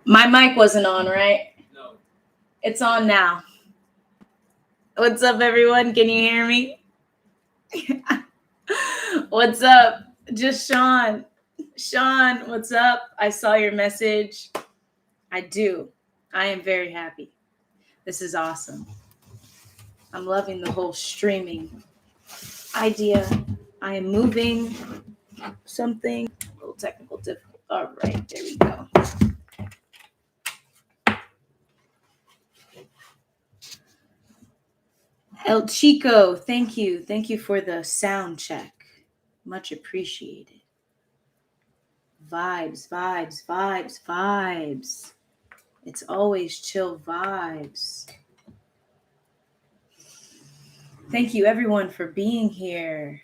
My mic wasn't on, right? No. It's on now. What's up, everyone? Can you hear me? What's up? Just Sean. Sean, what's up? I saw your message. I do. I am very happy. This is awesome. I'm loving the whole streaming idea. I am moving something. A little technical difficulty. All right, there we go. El Chico, thank you. Thank you for the sound check. Much appreciated. Vibes, vibes, vibes, vibes. It's always chill vibes. Thank you, everyone, for being here.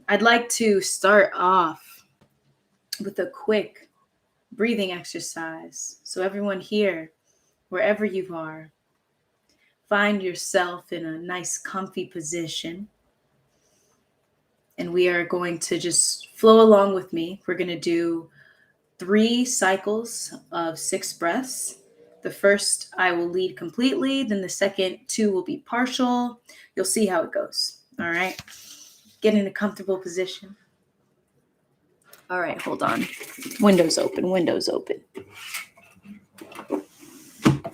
I'd like to start off with a quick breathing exercise. So, everyone here, wherever you are, find yourself in a nice, comfy position. And we are going to just flow along with me. We're going to do 3 cycles of 6 breaths. The first I will lead completely, then the second 2 will be partial. You'll see how it goes. All right. Get in a comfortable position. All right, hold on. Windows open, windows open.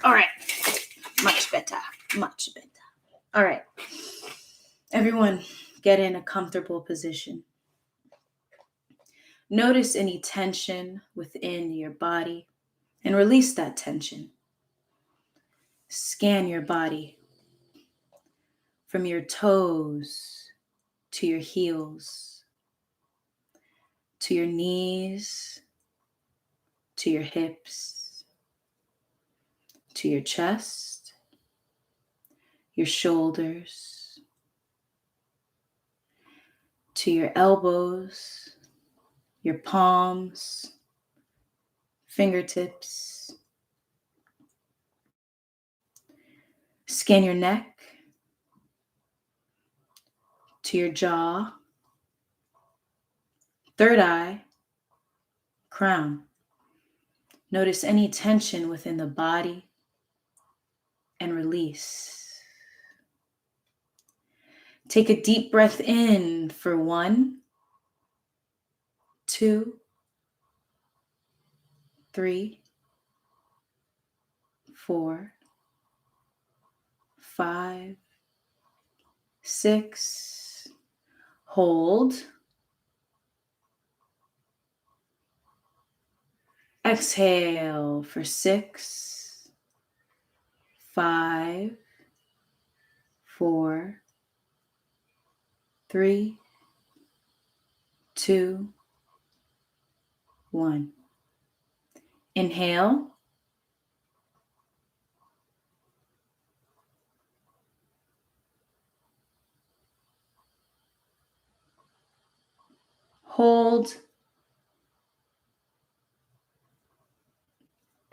All right. Much better, much better. All right. Everyone, get in a comfortable position. Notice any tension within your body and release that tension. Scan your body from your toes to your heels, to your knees, to your hips, to your chest, your shoulders, to your elbows, your palms, fingertips. Scan your neck to your jaw, third eye, crown. Notice any tension within the body and release. Take a deep breath in for 1, 2, 3, 4, 5, 6. Hold. Exhale for 6, 5, 4, 3, 2, 1. Inhale. Hold.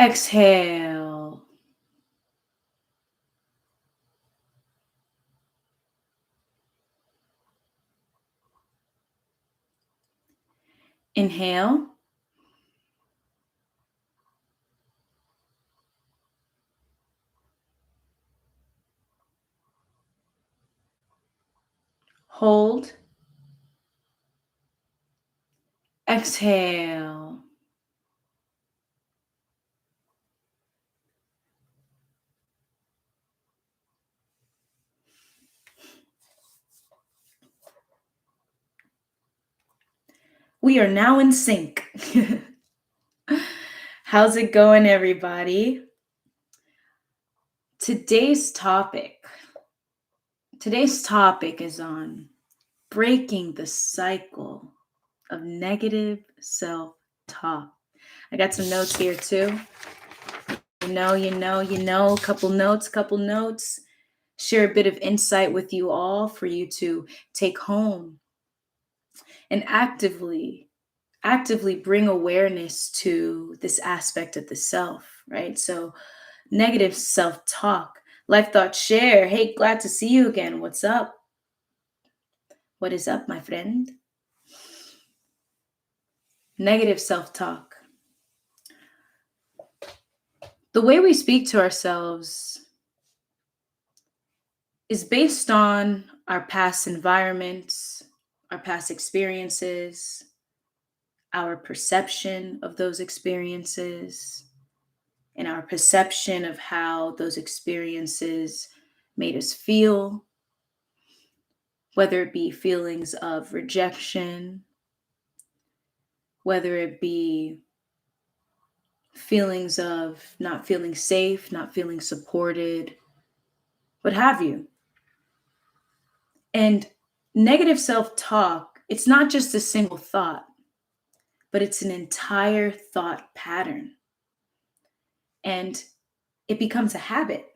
Exhale. Inhale. Hold. Exhale. We are now in sync. How's it going, everybody? Today's topic is on breaking the cycle of negative self-talk. I got some notes here too. Couple notes. Share a bit of insight with you all for you to take home and actively bring awareness to this aspect of the self, right? So negative self-talk. Life Thought Share. Hey, glad to see you again. What's up? What is up, my friend? Negative self-talk. The way we speak to ourselves is based on our past environments, our past experiences, our perception of those experiences, and our perception of how those experiences made us feel, whether it be feelings of rejection, whether it be feelings of not feeling safe, not feeling supported, what have you. And negative self talk, it's not just a single thought, but it's an entire thought pattern. And it becomes a habit.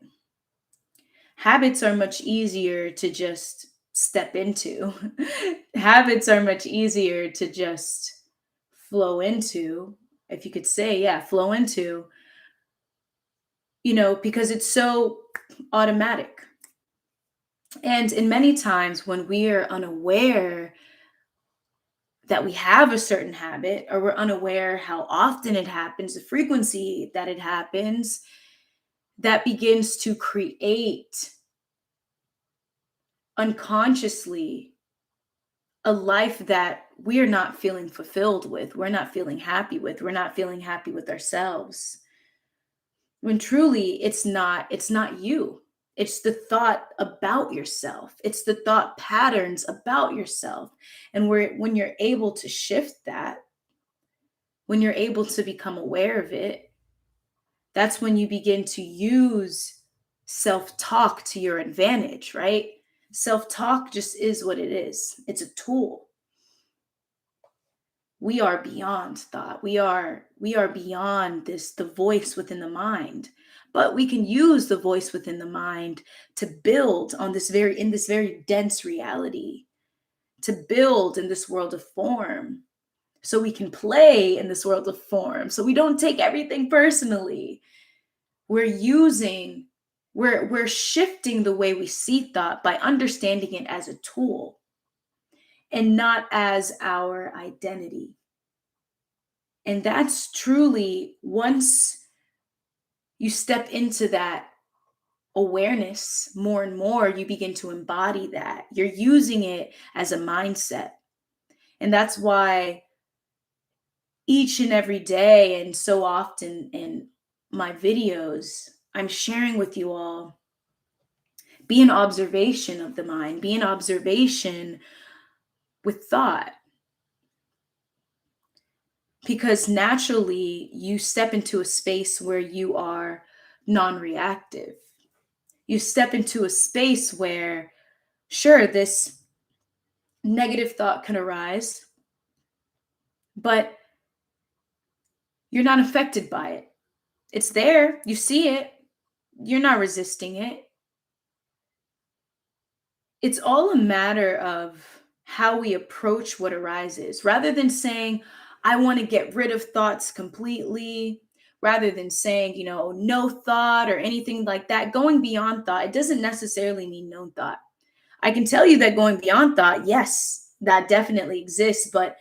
Habits are much easier to just step into. Habits are much easier to just flow into, if you could say, yeah, flow into, because it's so automatic. And in many times when we are unaware that we have a certain habit, or we're unaware how often it happens, the frequency that it happens, that begins to create unconsciously a life that we're not feeling fulfilled with, we're not feeling happy with, we're not feeling happy with ourselves. When truly it's not you. It's the thought about yourself. It's the thought patterns about yourself. And when you're able to shift that, when you're able to become aware of it, that's when you begin to use self-talk to your advantage, right? Self-talk just is what it is. It's a tool. We are beyond thought. We are beyond the voice within the mind. But we can use the voice within the mind to build on this very dense reality, to build in this world of form, so we can play in this world of form, so we don't take everything personally. We're shifting the way we see thought by understanding it as a tool and not as our identity. And that's truly, once you step into that awareness more and more, you begin to embody that. You're using it as a mindset. And that's why each and every day, and so often in my videos, I'm sharing with you all, be an observation of the mind, be an observation with thought. Because naturally, you step into a space where you are non reactive. You step into a space where, sure, this negative thought can arise, but you're not affected by it. It's there, you see it, you're not resisting it. It's all a matter of how we approach what arises, rather than saying, I want to get rid of thoughts completely, rather than saying, no thought or anything like that. Going beyond thought, it doesn't necessarily mean no thought. I can tell you that going beyond thought, yes, that definitely exists. But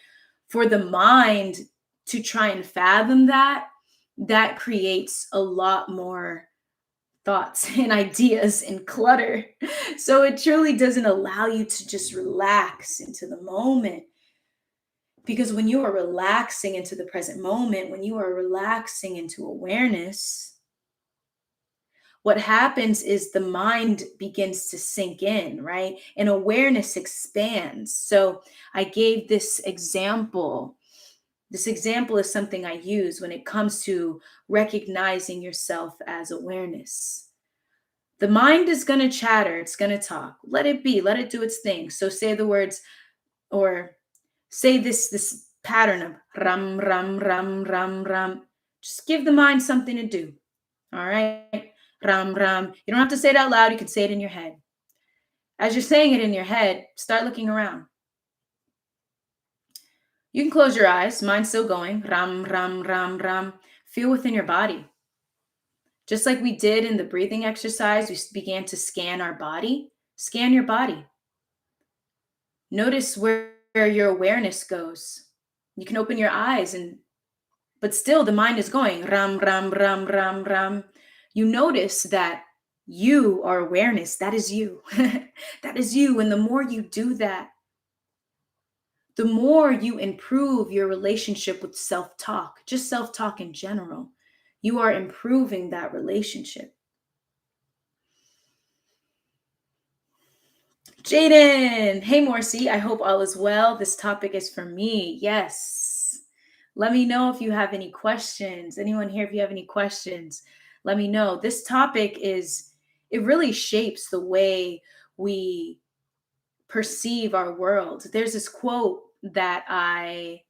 for the mind to try and fathom that, that creates a lot more thoughts and ideas and clutter. So it truly doesn't allow you to just relax into the moment. Because when you are relaxing into the present moment, when you are relaxing into awareness, what happens is the mind begins to sink in, right? And awareness expands. So I gave this example. This example is something I use when it comes to recognizing yourself as awareness. The mind is going to chatter, it's going to talk. Let it be, let it do its thing. So say the words, or say this pattern of ram, ram, ram, ram, ram. Just give the mind something to do. All right? Ram, ram. You don't have to say it out loud, you can say it in your head. As you're saying it in your head, start looking around. You can close your eyes, mind's still going. Ram, ram, ram, ram. Feel within your body. Just like we did in the breathing exercise, we began to scan our body. Scan your body. Notice where your awareness goes. You can open your eyes and but still the mind is going ram, ram, ram, ram, ram. You notice that you are awareness. That is you. That is you. And the more you do that, the more you improve your relationship with self-talk, just self-talk in general. You are improving that relationship. Jaden, hey Morsi, I hope all is well. This topic is for me. Yes. Let me know if you have any questions. Anyone here, if you have any questions, let me know. This topic it really shapes the way we perceive our world. There's this quote that I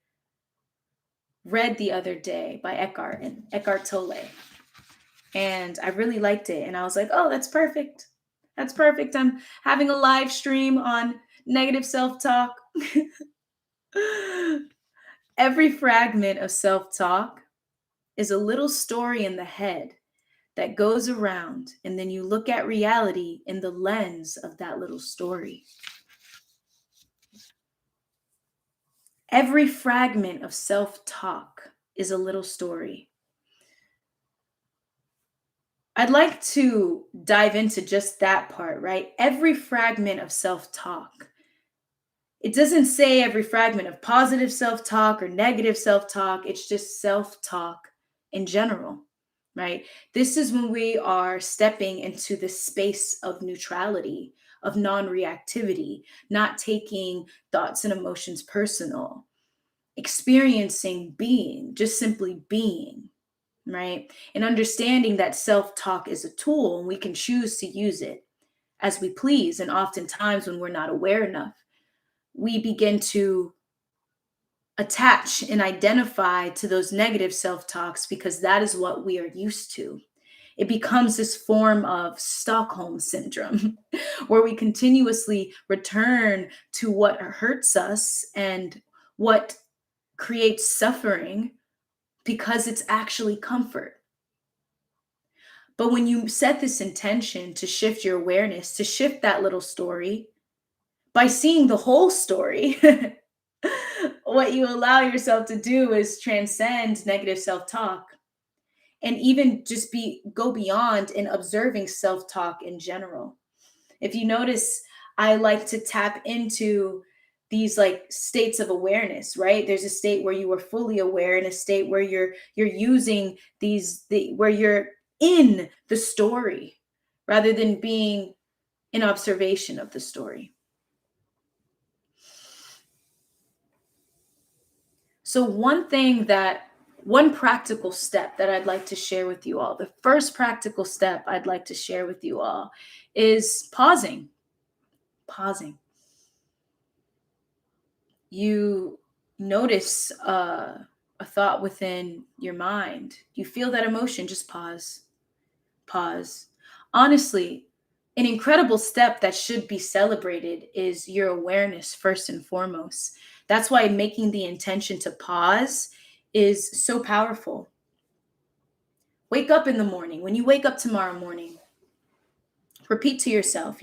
read the other day by Eckhart Tolle, and I really liked it. And I was like, oh, that's perfect. That's perfect. I'm having a live stream on negative self-talk. Every fragment of self-talk is a little story in the head that goes around, and then you look at reality in the lens of that little story. Every fragment of self-talk is a little story. I'd like to dive into just that part, right? Every fragment of self-talk. It doesn't say every fragment of positive self-talk or negative self-talk. It's just self-talk in general, right? This is when we are stepping into the space of neutrality, of non-reactivity, not taking thoughts and emotions personal, experiencing being, just simply being, right? And understanding that self-talk is a tool and we can choose to use it as we please. And oftentimes when we're not aware enough, we begin to attach and identify to those negative self-talks because that is what we are used to. It becomes this form of Stockholm syndrome where we continuously return to what hurts us and what creates suffering because it's actually comfort. But when you set this intention to shift your awareness, to shift that little story by seeing the whole story, what you allow yourself to do is transcend negative self-talk and even just go beyond in observing self-talk in general. If you notice, I like to tap into these like states of awareness, right? There's a state where you are fully aware and a state where you're using where you're in the story rather than being an observation of the story. So one practical step that I'd like to share with you all, the first practical step I'd like to share with you all is pausing. Pausing. You notice a thought within your mind. You feel that emotion, just pause. Pause. Honestly, an incredible step that should be celebrated is your awareness first and foremost. That's why making the intention to pause is so powerful. Wake up in the morning. When you wake up tomorrow morning, repeat to yourself,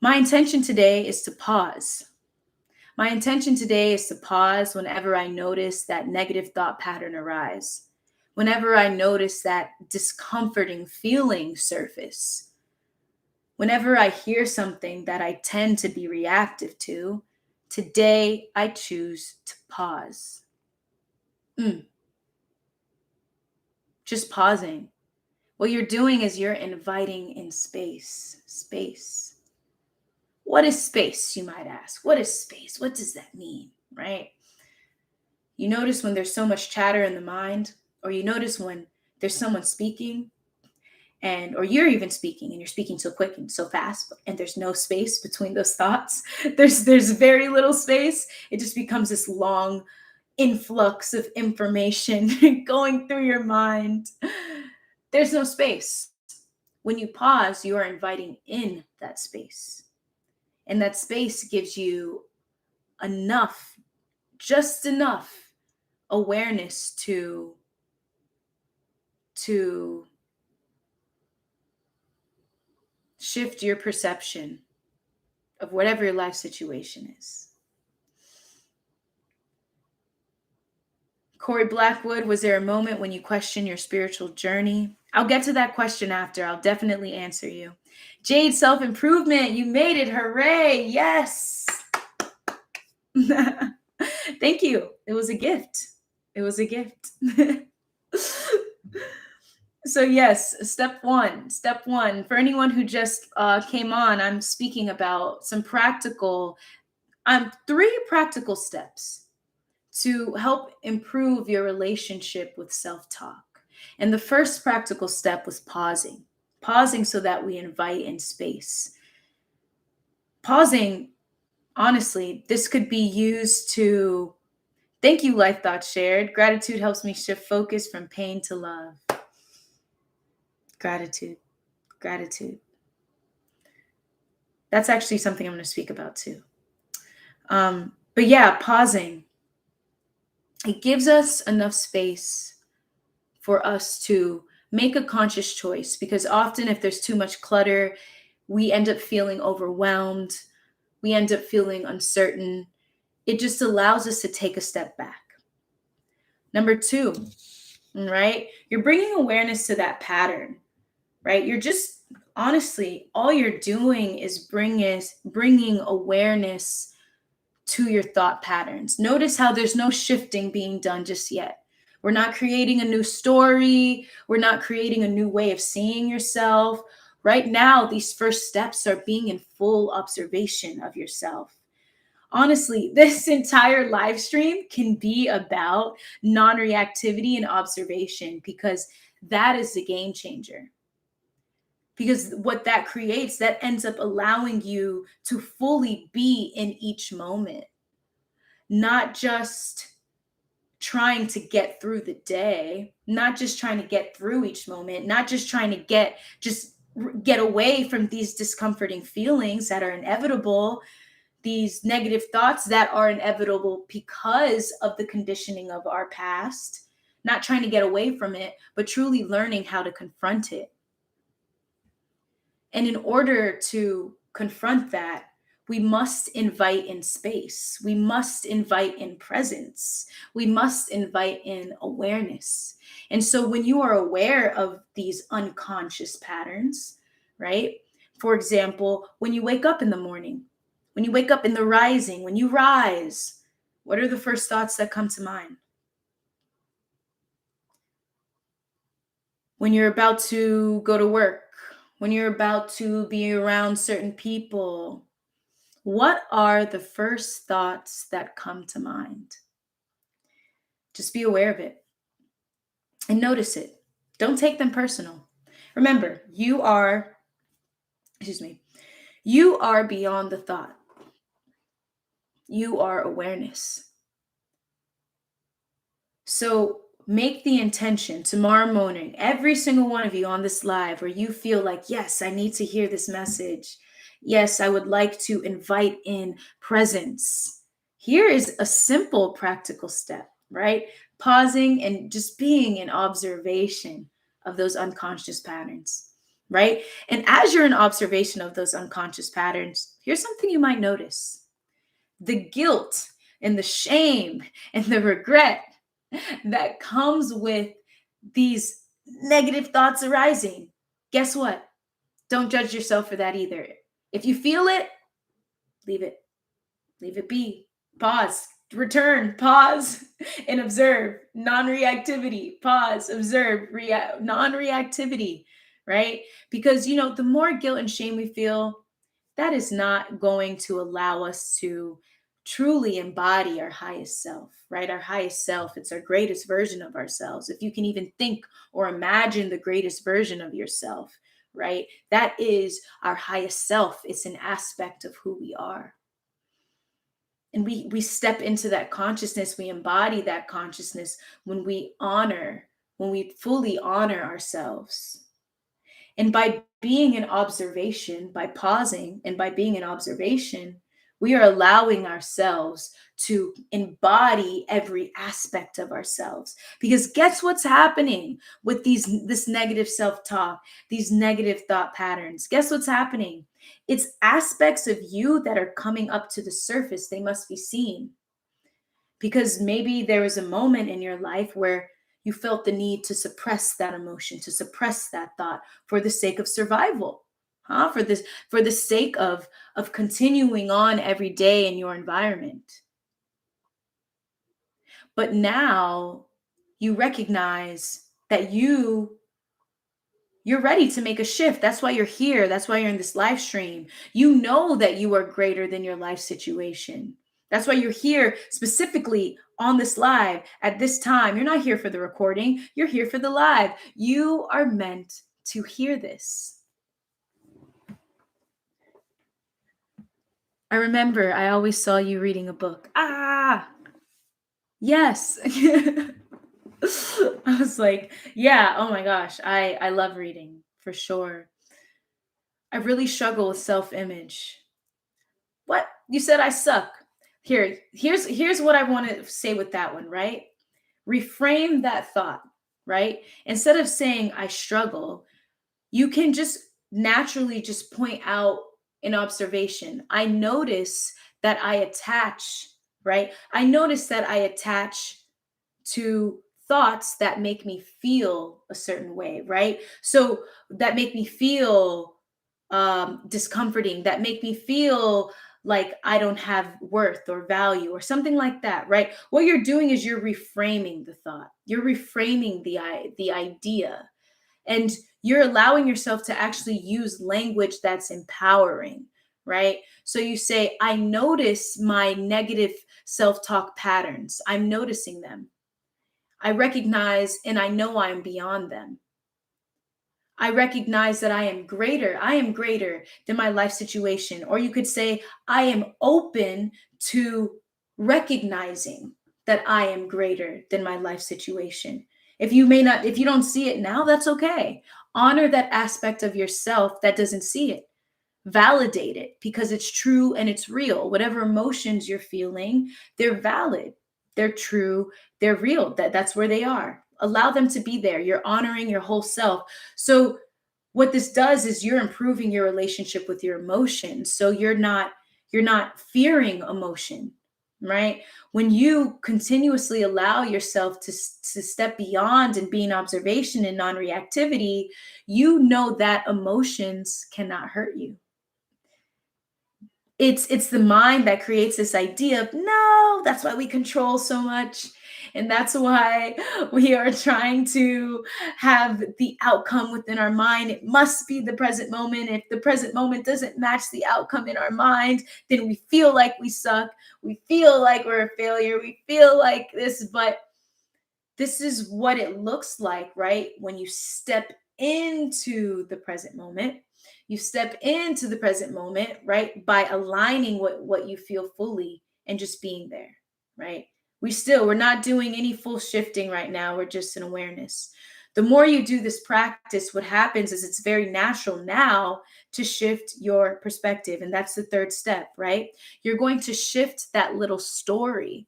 my intention today is to pause. My intention today is to pause whenever I notice that negative thought pattern arise. Whenever I notice that discomforting feeling surface. Whenever I hear something that I tend to be reactive to, today I choose to pause. Just pausing. What you're doing is you're inviting in space. Space. What is space, you might ask? What is space? What does that mean, right? You notice when there's so much chatter in the mind, or you notice when there's someone speaking or you're even speaking and you're speaking so quick and so fast and there's no space between those thoughts. There's very little space. It just becomes this long influx of information going through your mind. There's no space. When you pause, you are inviting in that space. And that space gives you enough, just enough awareness to shift your perception of whatever your life situation is. Corey Blackwood, was there a moment when you questioned your spiritual journey? I'll get to that question after. I'll definitely answer you. Jade, self-improvement, you made it. Hooray. Yes. Thank you. It was a gift. It was a gift. So yes, step one. For anyone who just came on, I'm speaking about some practical, 3 practical steps to help improve your relationship with self-talk. And the first practical step was pausing so that we invite in space. Pausing, honestly, this could be used to, thank you, Life Thoughts Shared. Gratitude helps me shift focus from pain to love. Gratitude. That's actually something I'm going to speak about too. But yeah, pausing. It gives us enough space for us to make a conscious choice, because often if there's too much clutter, we end up feeling overwhelmed. We end up feeling uncertain. It just allows us to take a step back. Number 2, right? You're bringing awareness to that pattern, right? You're just, honestly, all you're doing is bringing awareness to your thought patterns. Notice how there's no shifting being done just yet. We're not creating a new story. We're not creating a new way of seeing yourself. Right now, these first steps are being in full observation of yourself. Honestly, this entire live stream can be about non-reactivity and observation, because that is the game changer. Because what that creates, that ends up allowing you to fully be in each moment, not just trying to get through the day, not just trying to get through each moment, not just trying to get away from these discomforting feelings that are inevitable, these negative thoughts that are inevitable because of the conditioning of our past, not trying to get away from it, but truly learning how to confront it. And in order to confront that, we must invite in space. We must invite in presence. We must invite in awareness. And so when you are aware of these unconscious patterns, right? For example, when you wake up in the morning, when you wake up in the rising, when you rise, what are the first thoughts that come to mind? When you're about to go to work, when you're about to be around certain people, what are the first thoughts that come to mind? Just be aware of it and notice it. Don't take them personal. Remember, you are beyond the thought. You are awareness. So make the intention tomorrow morning, every single one of you on this live, where you feel like, yes, I need to hear this message. Yes, I would like to invite in presence. Here is a simple practical step, right? Pausing and just being in observation of those unconscious patterns, right? And as you're in observation of those unconscious patterns, here's something you might notice: the guilt and the shame and the regret that comes with these negative thoughts arising. Guess what? Don't judge yourself for that either. If you feel it, leave it. Leave it be. Pause. Return. Pause and observe. Non-reactivity. Pause. Observe. Non-reactivity. Right? Because, the more guilt and shame we feel, that is not going to allow us to truly embody our highest self, right? Our highest self, it's our greatest version of ourselves. If you can even think or imagine the greatest version of yourself, right? That is our highest self. It's an aspect of who we are. And we step into that consciousness, we embody that consciousness when we fully honor ourselves. And by being in observation, by pausing and by being in observation, we are allowing ourselves to embody every aspect of ourselves. Because guess what's happening with this negative self-talk, these negative thought patterns? Guess what's happening? It's aspects of you that are coming up to the surface. They must be seen. because maybe there was a moment in your life where you felt the need to suppress that emotion, to suppress that thought for the sake of survival, for the sake of continuing on every day in your environment. But now you recognize that you're ready to make a shift. That's why you're here. That's why you're in this live stream. You know that you are greater than your life situation. That's why you're here specifically on this live at this time. You're not here for the recording, you're here for the live. You are meant to hear this. I remember I always saw you reading a book. Yes. I was like, yeah, oh my gosh, I love reading for sure. I really struggle with self-image. What? You said I suck. Here's what I want to say with that one, right? Reframe that thought, right? Instead of saying I struggle, you can just naturally just point out an observation. I notice that I attach, right? I notice that I attach to thoughts that make me feel a certain way, right? So that make me feel discomforting, that make me feel like I don't have worth or value or something like that, right? What you're doing is you're reframing the thought, you're reframing the idea, and you're allowing yourself to actually use language that's empowering, right? So you say, I notice my negative self-talk patterns. I'm noticing them. I recognize and I know I am beyond them. I recognize that I am greater. I am greater than my life situation. Or you could say, I am open to recognizing that I am greater than my life situation. If you don't see it now, that's okay. Honor that aspect of yourself that doesn't see it. Validate it because it's true and it's real. Whatever emotions you're feeling, they're valid, they're true, they're real. That's where they are. Allow them to be there. You're honoring your whole self. So what this does is you're improving your relationship with your emotions. So you're not fearing emotion, right? When you continuously allow yourself to step beyond and be in observation and non-reactivity, you know that emotions cannot hurt you. It's the mind that creates this idea of no. That's why we control so much, and that's why we are trying to have the outcome within our mind. It must be the present moment. If the present moment doesn't match the outcome in our mind, then we feel like we suck, we feel like we're a failure, we feel like this. But this is what it looks like, right? When you step into the present moment, you step into the present moment, right? By aligning what you feel fully and just being there, right? We're not doing any full shifting right now. We're just in awareness. The more you do this practice, what happens is it's very natural now to shift your perspective. And that's the third step, right? You're going to shift that little story.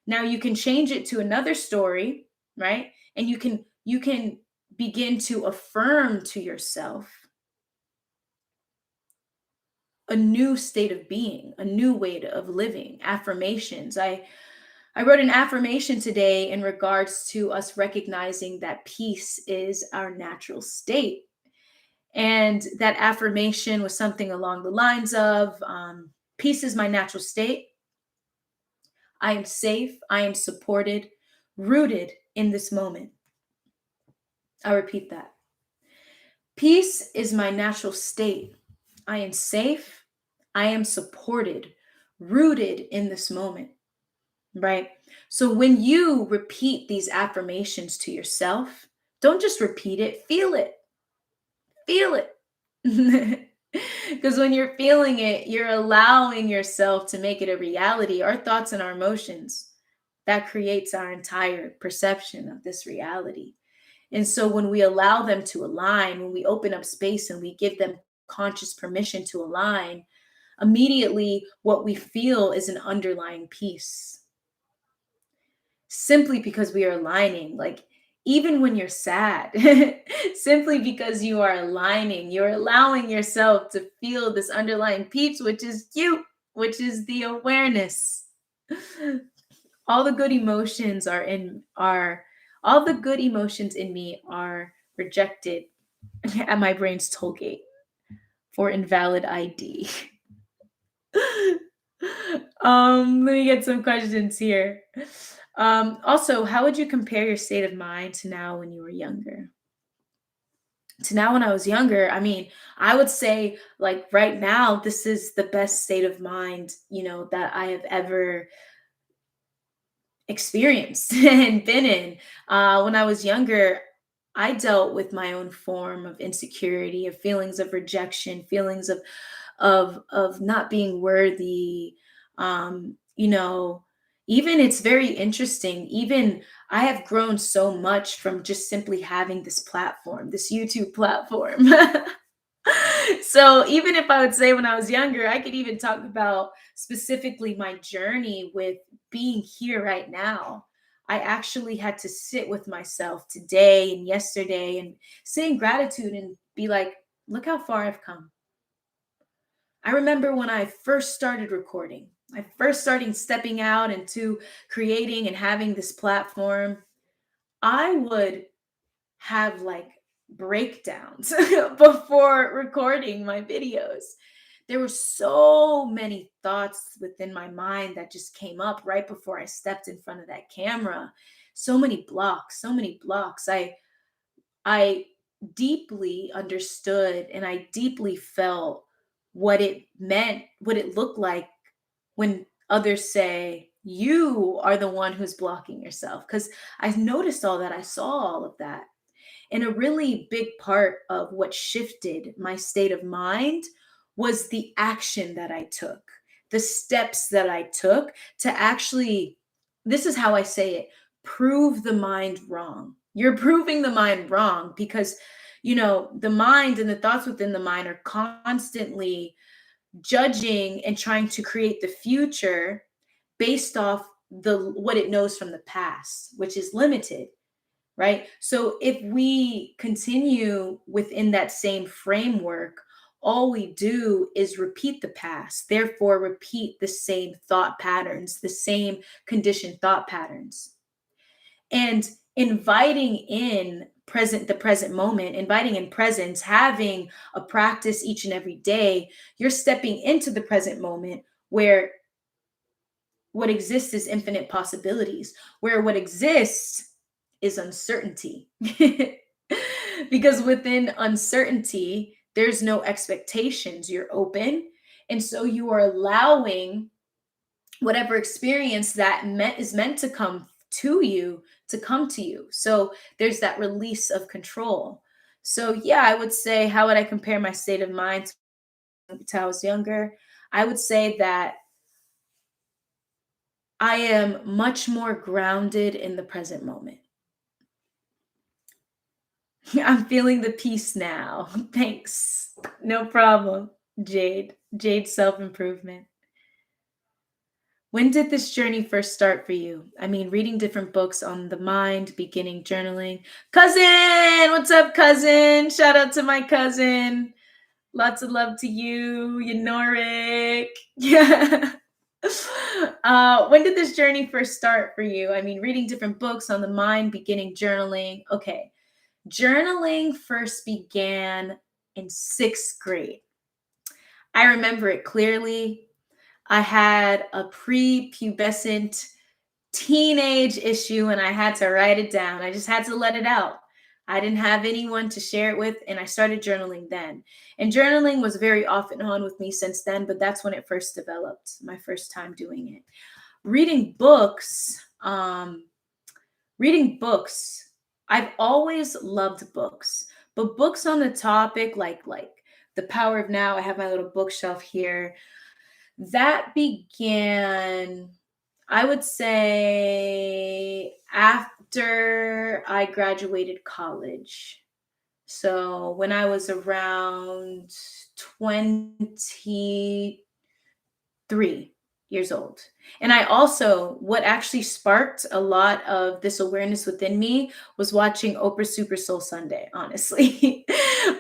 Now you can change it to another story, right? And you can begin to affirm to yourself a new state of being, a new way of living, affirmations. I wrote an affirmation today in regards to us recognizing that peace is our natural state. And that affirmation was something along the lines of peace is my natural state. I am safe. I am supported, rooted in this moment. I'll repeat that. Peace is my natural state. I am safe. I am supported, rooted in this moment, right? So when you repeat these affirmations to yourself, don't just repeat it, feel it. Feel it. Because when you're feeling it, you're allowing yourself to make it a reality. Our thoughts and our emotions, that creates our entire perception of this reality. And so when we allow them to align, when we open up space and we give them conscious permission to align, immediately what we feel is an underlying peace. Simply because we are aligning, like even when you're sad, simply because you are aligning, you're allowing yourself to feel this underlying peace, which is you, which is the awareness. All the good emotions all the good emotions in me are rejected at my brain's toll gate for invalid ID. Let me get some questions here. Also, how would you compare your state of mind to now when you were younger? To now when I was younger, I mean, I would say like right now, this is the best state of mind, that I have ever experienced and been in. When I was younger, I dealt with my own form of insecurity, of feelings of rejection, feelings of not being worthy. You know, even it's very interesting. Even I have grown so much from just simply having this platform, this YouTube platform. So even if I would say when I was younger, I could even talk about specifically my journey with being here right now. I actually had to sit with myself today and yesterday and sit in gratitude and be like, look how far I've come. I remember when I first started recording, I first started stepping out into creating and having this platform. I would have like breakdowns before recording my videos. There were so many thoughts within my mind that just came up right before I stepped in front of that camera. So many blocks, so many blocks. I deeply understood and I deeply felt what it meant, what it looked like when others say you are the one who's blocking yourself, because I noticed all that. I saw all of that. And a really big part of what shifted my state of mind was the action that I took, the steps that I took to actually, this is how I say it, prove the mind wrong. You're proving the mind wrong because, the mind and the thoughts within the mind are constantly judging and trying to create the future based off the what it knows from the past, which is limited, right? So if we continue within that same framework, all we do is repeat the past, therefore repeat the same thought patterns, the same conditioned thought patterns. And inviting in the present moment, inviting in presence, having a practice each and every day, you're stepping into the present moment where what exists is infinite possibilities, where what exists is uncertainty. Because within uncertainty, there's no expectations. You're open. And so you are allowing whatever experience that is meant to come to you to come to you. So there's that release of control. So yeah, I would say, how would I compare my state of mind to I was younger? I would say that I am much more grounded in the present moment. I'm feeling the peace now. Thanks. No problem, Jade. Jade self improvement. When did this journey first start for you? I mean, reading different books on the mind, beginning journaling. Cousin, what's up, cousin? Shout out to my cousin. Lots of love to you, Yanorik. Yeah. When did this journey first start for you? I mean, reading different books on the mind, beginning journaling. Okay. Journaling first began in sixth grade. I remember it clearly. I had a prepubescent teenage issue and I had to write it down. I just had to let it out. I didn't have anyone to share it with, and I started journaling then. And journaling was very off and on with me since then, but that's when it first developed, my first time doing it. Reading books, I've always loved books, but books on the topic like The Power of Now, I have my little bookshelf here. That began, I would say, after I graduated college. So when I was around 23 years old. And I also, what actually sparked a lot of this awareness within me was watching Oprah Super Soul Sunday, honestly.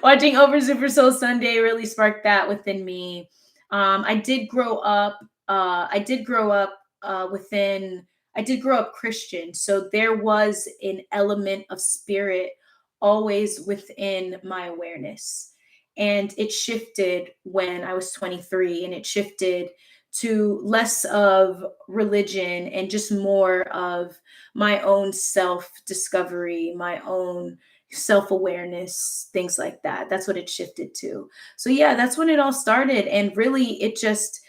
Watching Oprah Super Soul Sunday really sparked that within me. I did grow up within, I did grow up Christian, so there was an element of spirit always within my awareness. And it shifted when I was 23, and it shifted to less of religion and just more of my own self discovery, my own self awareness, things like that. That's what it shifted to. So, yeah, that's when it all started. And really, it just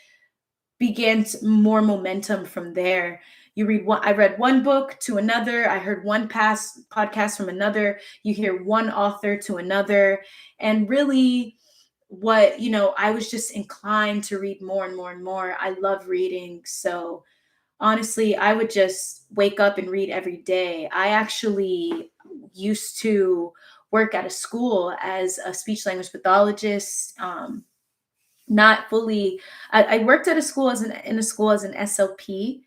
began more momentum from there. I read one book to another. I heard one past podcast from another. You hear one author to another. And really, I was just inclined to read more and more and more. I love reading. So honestly, I would just wake up and read every day. I actually used to work at a school as a speech language pathologist. Not fully. I worked at a school in a school as an SLP,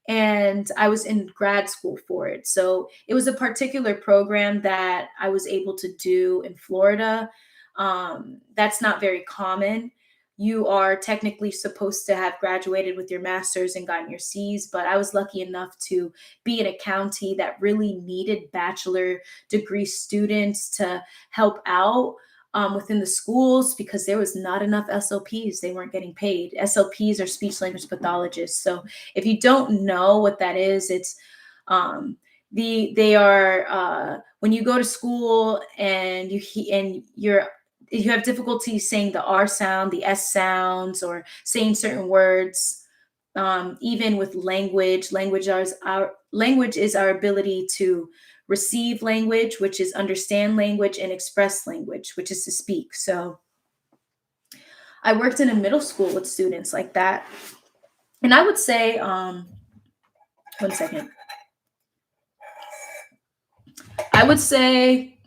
and I was in grad school for it. So it was a particular program that I was able to do in Florida. That's not very common. You are technically supposed to have graduated with your master's and gotten your C's, but I was lucky enough to be in a county that really needed bachelor degree students to help out within the schools because there was not enough SLPs. They weren't getting paid. SLPs are speech language pathologists. So if you don't know what that is, it's they are when you go to school and you have difficulty saying the R sound, the S sounds, or saying certain words. Even with language is our ability to receive language, which is understand language, and express language, which is to speak. So I worked in a middle school with students like that. And I would say, one second. I would say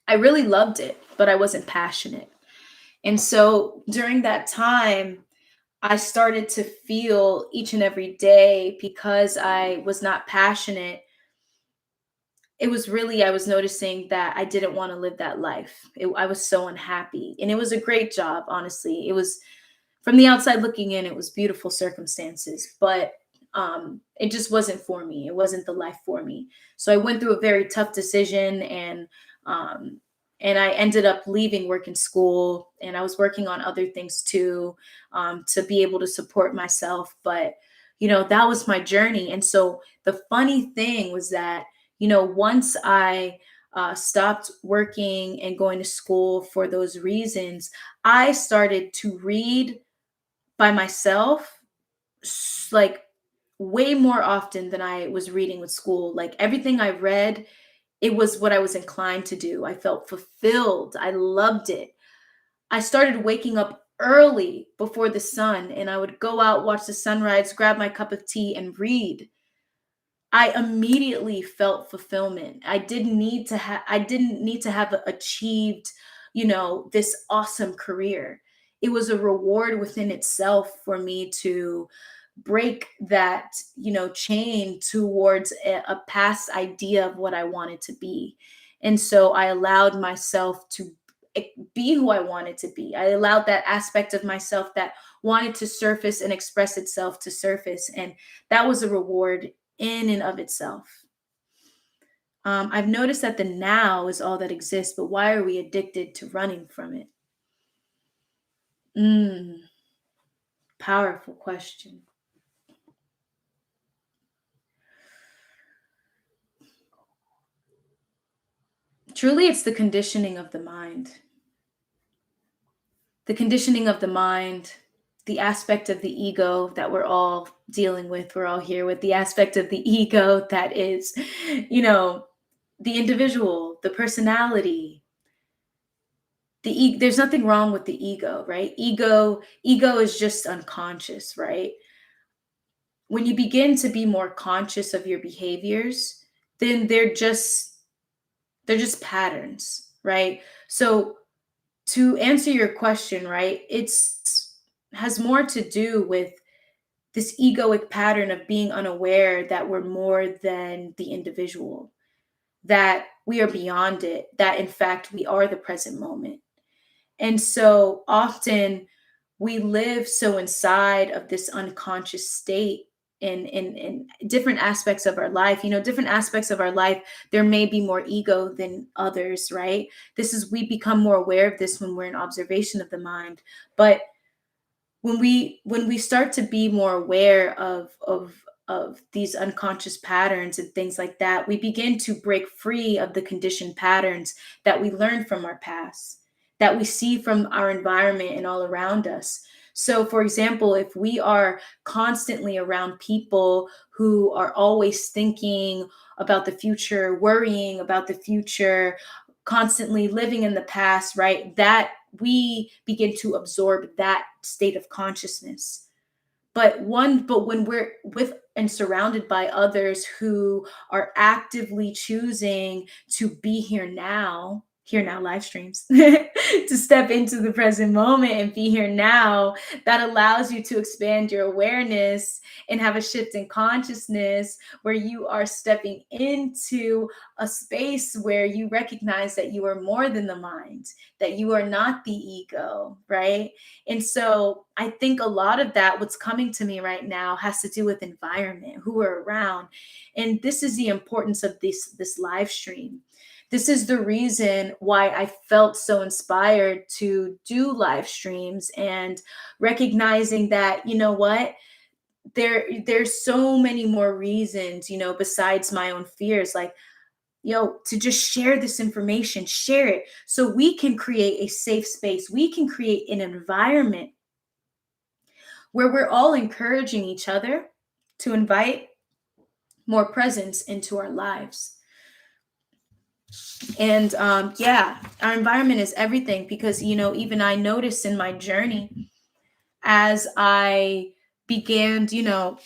I really loved it, but I wasn't passionate. And so during that time, I started to feel each and every day because I was not passionate. It was really, I was noticing that I didn't want to live that life. I was so unhappy. And it was a great job, honestly. It was, from the outside looking in, it was beautiful circumstances, but it just wasn't for me. It wasn't the life for me. So I went through a very tough decision, um, and I ended up leaving work in school, and I was working on other things too, to be able to support myself. But that was my journey. And so the funny thing was that once I stopped working and going to school for those reasons, I started to read by myself, like way more often than I was reading with school. Like everything I read, it was what I was inclined to do. I felt fulfilled. I loved it. I started waking up early before the sun, and I would go out, watch the sunrise, grab my cup of tea, and read. I immediately felt fulfillment. I didn't need to have achieved, this awesome career. It was a reward within itself for me to break that, chain towards a past idea of what I wanted to be. And so I allowed myself to be who I wanted to be. I allowed that aspect of myself that wanted to surface and express itself to surface. And that was a reward in and of itself. I've noticed that the now is all that exists, but why are we addicted to running from it? Mm, Powerful question. Truly, it's the conditioning of the mind. The conditioning of the mind, the aspect of the ego that we're all dealing with, we're all here with, the aspect of the ego that is, the individual, the personality, there's nothing wrong with the ego, right? Ego is just unconscious, right? When you begin to be more conscious of your behaviors, then they're just patterns, right? So to answer your question, right, it's has more to do with this egoic pattern of being unaware that we're more than the individual, that we are beyond it, that in fact we are the present moment. And so often we live so inside of this unconscious state in different aspects of our life. Different aspects of our life, there may be more ego than others, right? We become more aware of this when we're in observation of the mind. But when we start to be more aware of these unconscious patterns and things like that, we begin to break free of the conditioned patterns that we learned from our past, that we see from our environment and all around us. So, for example, if we are constantly around people who are always thinking about the future, worrying about the future, constantly living in the past, right? That we begin to absorb that state of consciousness. But when we're with and surrounded by others who are actively choosing to be here now live streams, to step into the present moment and be here now, that allows you to expand your awareness and have a shift in consciousness where you are stepping into a space where you recognize that you are more than the mind, that you are not the ego, right? And so I think a lot of that, what's coming to me right now, has to do with environment, who we're around. And this is the importance of this live stream. This is the reason why I felt so inspired to do live streams, and recognizing that, you know what, there's so many more reasons, besides my own fears, like, to just share this information, share it, so we can create a safe space. We can create an environment where we're all encouraging each other to invite more presence into our lives. And yeah, our environment is everything, because, even I noticed in my journey, as I began, different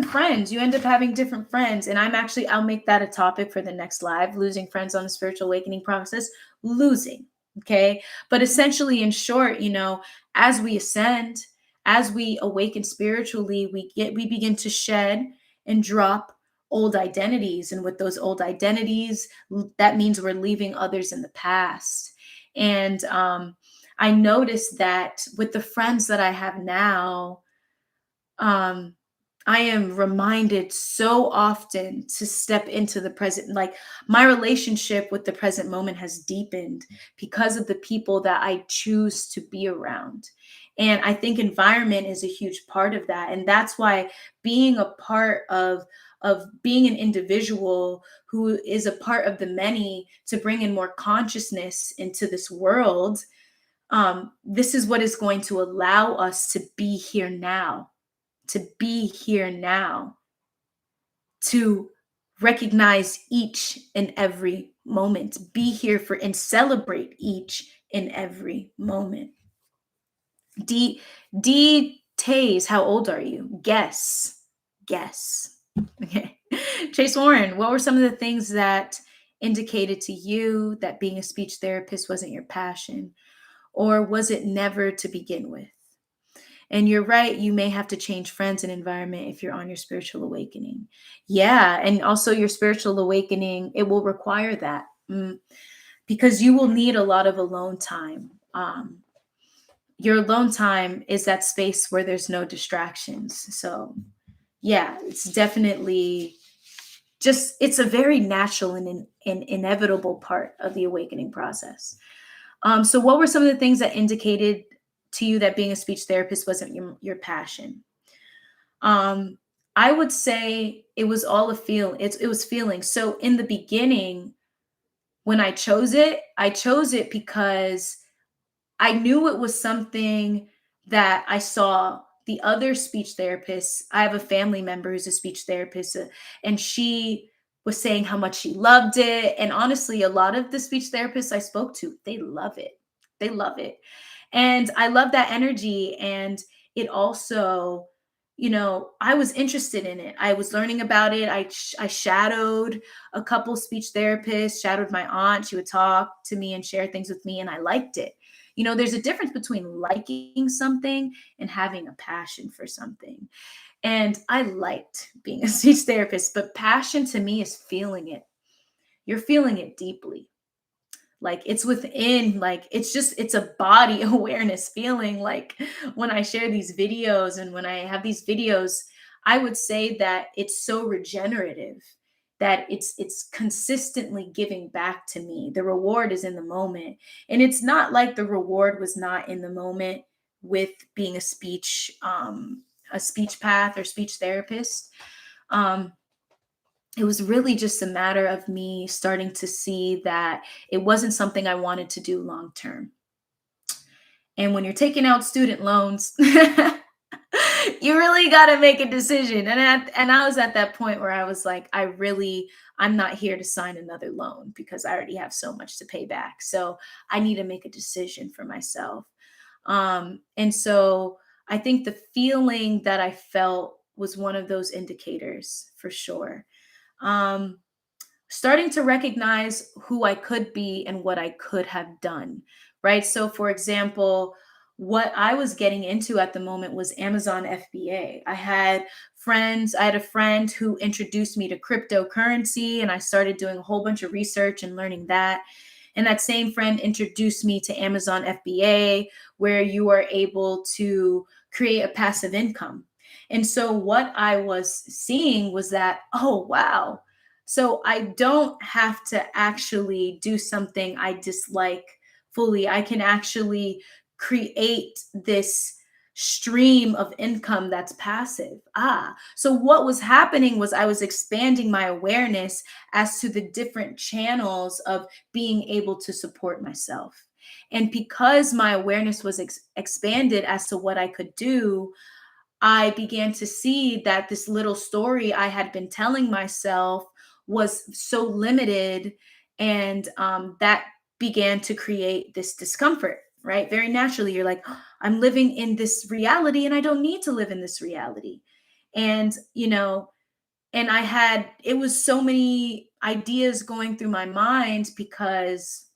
friends, you end up having different friends. And I'll make that a topic for the next live: losing friends on the spiritual awakening process. Losing. Okay. But essentially, in short, as we ascend, as we awaken spiritually, we begin to shed and drop old identities. And with those old identities, that means we're leaving others in the past. And I noticed that with the friends that I have now, I am reminded so often to step into the present. Like, my relationship with the present moment has deepened because of the people that I choose to be around. And I think environment is a huge part of that. And that's why being a part of being an individual who is a part of the many to bring in more consciousness into this world, this is what is going to allow us to be here now, to recognize each and every moment, be here for and celebrate each and every moment. D Tays, how old are you? Guess. Okay. Chase Warren, what were some of the things that indicated to you that being a speech therapist wasn't your passion, or was it never to begin with? And you're right, you may have to change friends and environment if you're on your spiritual awakening. Yeah, and also your spiritual awakening, it will require that, because you will need a lot of alone time. Your alone time is that space where there's no distractions. So yeah, it's definitely it's a very natural and inevitable part of the awakening process. So what were some of the things that indicated to you that being a speech therapist wasn't your passion? I would say it was all a feel. It was feeling. So in the beginning, when I chose it because I knew it was something that I saw the other speech therapists. I have a family member who's a speech therapist, and she was saying how much she loved it. And honestly, a lot of the speech therapists I spoke to, they love it. They love it. And I love that energy. And it also, I was interested in it. I was learning about it. I shadowed a couple speech therapists, shadowed my aunt. She would talk to me and share things with me, and I liked it. There's a difference between liking something and having a passion for something. And I liked being a speech therapist, but passion to me is feeling it. You're feeling it deeply. Like it's within, like it's a body awareness feeling. Like when I share these videos and when I have these videos, I would say that it's so regenerative, that it's consistently giving back to me. The reward is in the moment. And it's not like the reward was not in the moment with being a speech path or speech therapist. Um, it was really just a matter of me starting to see that it wasn't something I wanted to do long term. And when you're taking out student loans, you really got to make a decision. And I was at that point where I was like, I'm not here to sign another loan because I already have so much to pay back. So I need to make a decision for myself. And so I think the feeling that I felt was one of those indicators for sure. Um, Starting to recognize who I could be and what I could have done, right? So, for example, what I was getting into at the moment was Amazon FBA. I had a friend who introduced me to cryptocurrency, and I started doing a whole bunch of research and learning that. And that same friend introduced me to Amazon FBA, where you are able to create a passive income. And so, what I was seeing was that, oh, wow, so I don't have to actually do something I dislike fully. I can actually create this stream of income that's passive. So what was happening was I was expanding my awareness as to the different channels of being able to support myself. And because my awareness was expanded as to what I could do, I began to see that this little story I had been telling myself was so limited, and that began to create this discomfort, right? Very naturally, you're like, "Oh, I'm living in this reality and I don't need to live in this reality." And, and it was so many ideas going through my mind because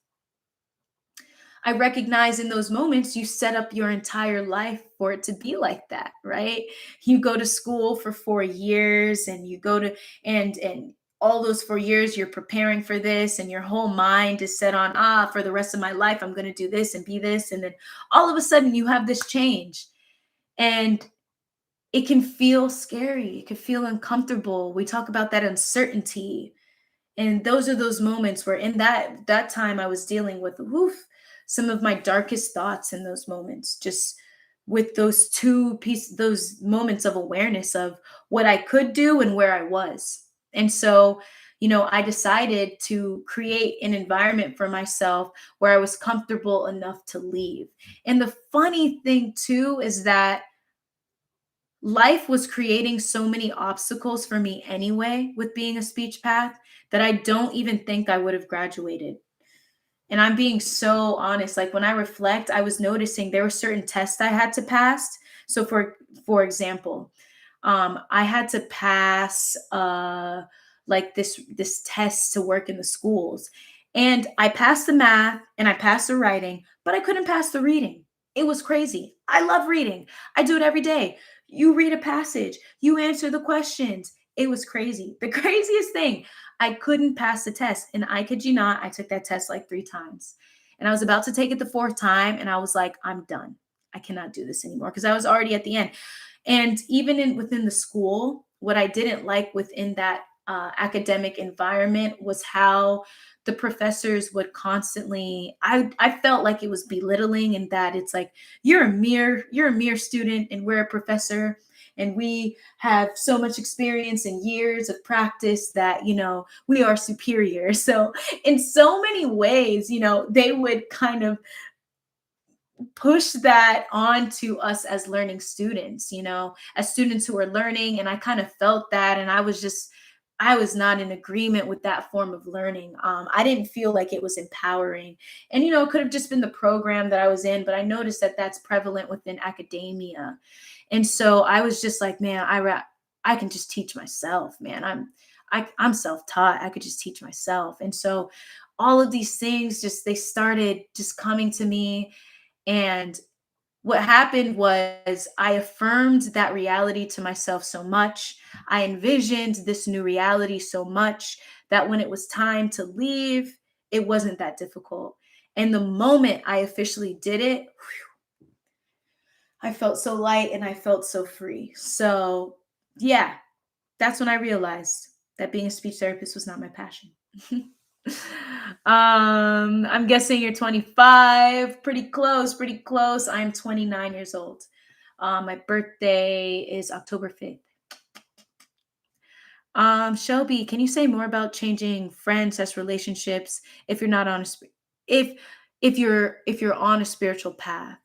I recognize in those moments you set up your entire life for it to be like that, right? You go to school for 4 years and you go to and all those 4 years you're preparing for this, and your whole mind is set on, for the rest of my life I'm going to do this and be this, and then all of a sudden you have this change, and it can feel scary, it can feel uncomfortable. We talk about that uncertainty, and those are those moments where in that time I was dealing with some of my darkest thoughts in those moments, just with those moments of awareness of what I could do and where I was. And so, I decided to create an environment for myself where I was comfortable enough to leave. And the funny thing too is that life was creating so many obstacles for me anyway with being a speech path that I don't even think I would have graduated. And I'm being so honest. Like when I reflect, I was noticing there were certain tests I had to pass. So for example, I had to pass like this test to work in the schools. And I passed the math and I passed the writing, but I couldn't pass the reading. It was crazy. I love reading. I do it every day. You read a passage, you answer the questions. It was crazy. The craziest thing, I couldn't pass the test. And I kid you not, I took that test like 3 times. And I was about to take it the fourth time. And I was like, I'm done. I cannot do this anymore because I was already at the end. And even within the school, what I didn't like within that academic environment was how the professors would constantly, I felt like it was belittling, and that it's like, you're a mere student and we're a professor, and we have so much experience and years of practice that we are superior. So in so many ways, they would kind of push that onto us as learning students, as students who are learning. And I kind of felt that. And I was not in agreement with that form of learning. I didn't feel like it was empowering. And, it could have just been the program that I was in, but I noticed that that's prevalent within academia. And so I was just like, man, I can just teach myself, man. I'm self-taught. I could just teach myself. And so all of these things they started just coming to me. And what happened was I affirmed that reality to myself so much. I envisioned this new reality so much that when it was time to leave, it wasn't that difficult. And the moment I officially did it, I felt so light and I felt so free. So, yeah, that's when I realized that being a speech therapist was not my passion. I'm guessing you're 25. Pretty close, pretty close. I'm 29 years old. My birthday is October 5th. Shelby, can you say more about changing friends as relationships if you're not on a if if you're on a spiritual path?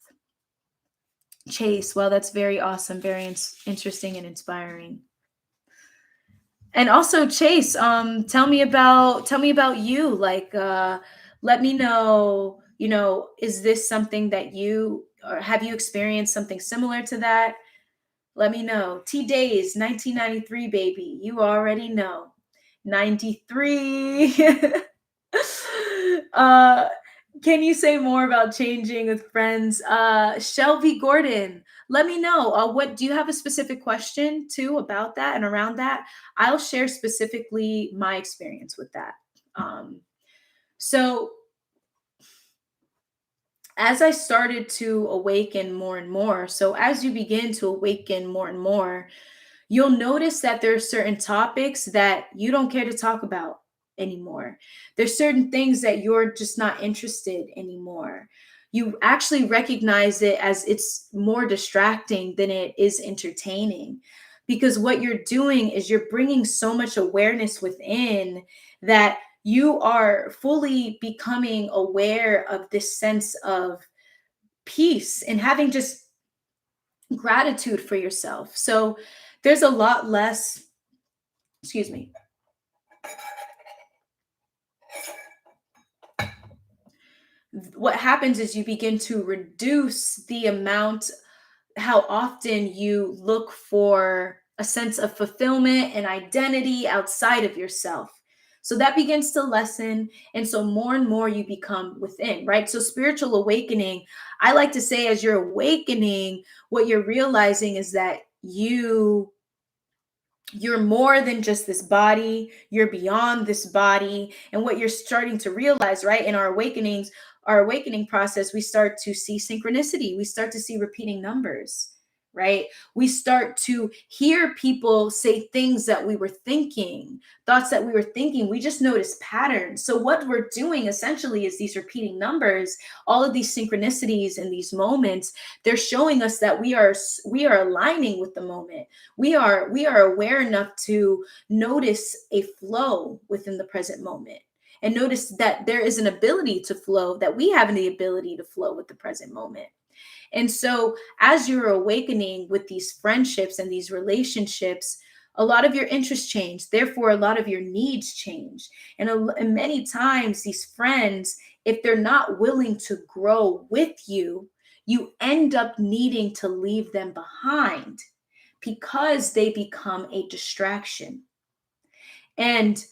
Chase, well, that's very awesome, very interesting and inspiring. And also, Chase, tell me about you. Like, let me know. Is this something that you, or have you experienced something similar to that? Let me know. T Days, 1993, baby. You already know. 93. uh, can you say more about changing with friends? Shelby Gordon, let me know. What do you have a specific question too about that and around that? I'll share specifically my experience with that. So as I started to awaken more and more, so as you begin to awaken more and more, you'll notice that there are certain topics that you don't care to talk about anymore. There's certain things that you're just not interested anymore. You actually recognize it as it's more distracting than it is entertaining, because what you're doing is you're bringing so much awareness within that you are fully becoming aware of this sense of peace and having just gratitude for yourself. So there's a lot less, excuse me. What happens is you begin to reduce the amount, how often you look for a sense of fulfillment and identity outside of yourself. So that begins to lessen. And so more and more you become within, right? So spiritual awakening, I like to say, as you're awakening, what you're realizing is that you're more than just this body, you're beyond this body. And what you're starting to realize, right, in our awakening process, we start to see synchronicity, we start to see repeating numbers, right? We start to hear people say things that we were thinking, thoughts that we were thinking. We just notice patterns. So what we're doing essentially is these repeating numbers, all of these synchronicities in these moments, they're showing us that we are aligning with the moment. We are aware enough to notice a flow within the present moment, and notice that there is an ability to flow, that we have the ability to flow with the present moment. And so as you're awakening with these friendships and these relationships, a lot of your interests change, therefore a lot of your needs change. And many times these friends, if they're not willing to grow with you, you end up needing to leave them behind because they become a distraction. And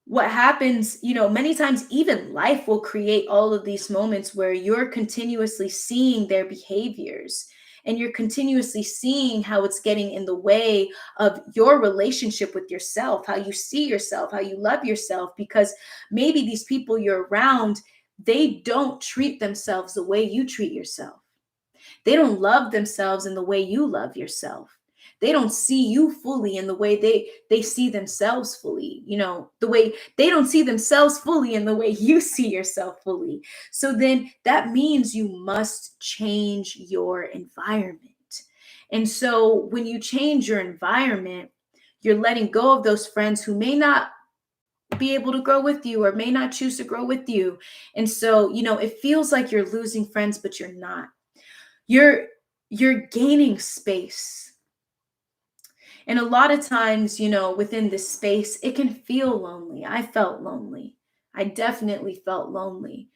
what happens, many times even life will create all of these moments where you're continuously seeing their behaviors, and you're continuously seeing how it's getting in the way of your relationship with yourself, how you see yourself, how you love yourself, because maybe these people you're around, they don't treat themselves the way you treat yourself. They don't love themselves in the way you love yourself. They don't see you fully in the way they see themselves fully. The way they don't see themselves fully in the way you see yourself fully. So then that means you must change your environment. And so when you change your environment, you're letting go of those friends who may not be able to grow with you or may not choose to grow with you. And so, it feels like you're losing friends, but you're not. You're gaining space. And a lot of times, within this space, it can feel lonely. I felt lonely. I definitely felt lonely.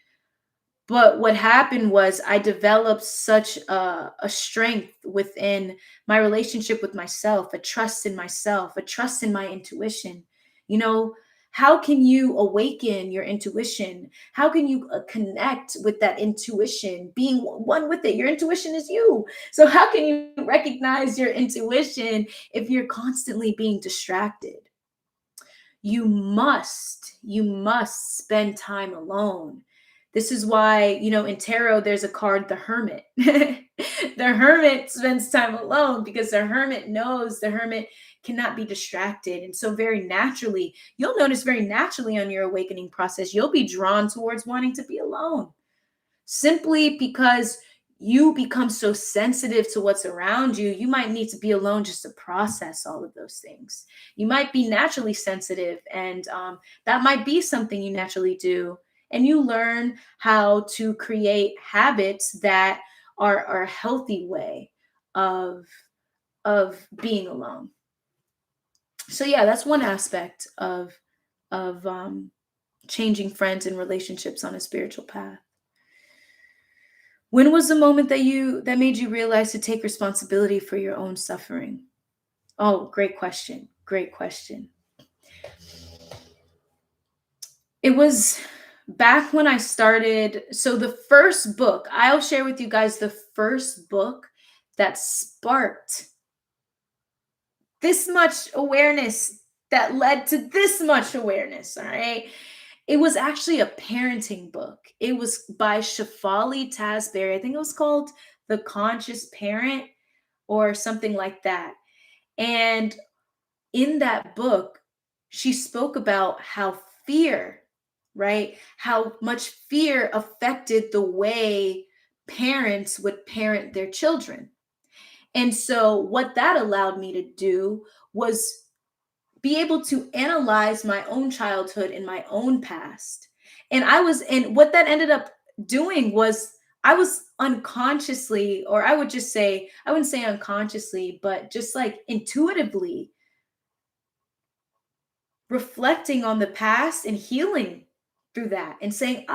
But what happened was I developed such a strength within my relationship with myself, a trust in myself, a trust in my intuition. You know, how can you awaken your intuition? How can you connect with that intuition, being one with it? Your intuition is you. So, how can you recognize your intuition if you're constantly being distracted? you must spend time alone. This is why, in tarot, there's a card, the Hermit. The Hermit spends time alone because the Hermit knows the Hermit cannot be distracted. And so, very naturally, you'll notice very naturally on your awakening process, you'll be drawn towards wanting to be alone simply because you become so sensitive to what's around you. You might need to be alone just to process all of those things. You might be naturally sensitive, and that might be something you naturally do. And you learn how to create habits that are a healthy way of being alone. So yeah, that's one aspect of changing friends and relationships on a spiritual path. When was the moment that made you realize to take responsibility for your own suffering? Oh, great question. Great question. It was back when I started. So the first book, I'll share with you guys the first book that sparked this much awareness, that led to this much awareness. All right. It was actually a parenting book. It was by Shefali Tasberry. I think it was called The Conscious Parent or something like that. And in that book, she spoke about how fear, right? How much fear affected the way parents would parent their children. And so, what that allowed me to do was be able to analyze my own childhood and my own past. And what that ended up doing was I was unconsciously, or I would just say, I wouldn't say unconsciously, but just like intuitively reflecting on the past and healing through that and saying,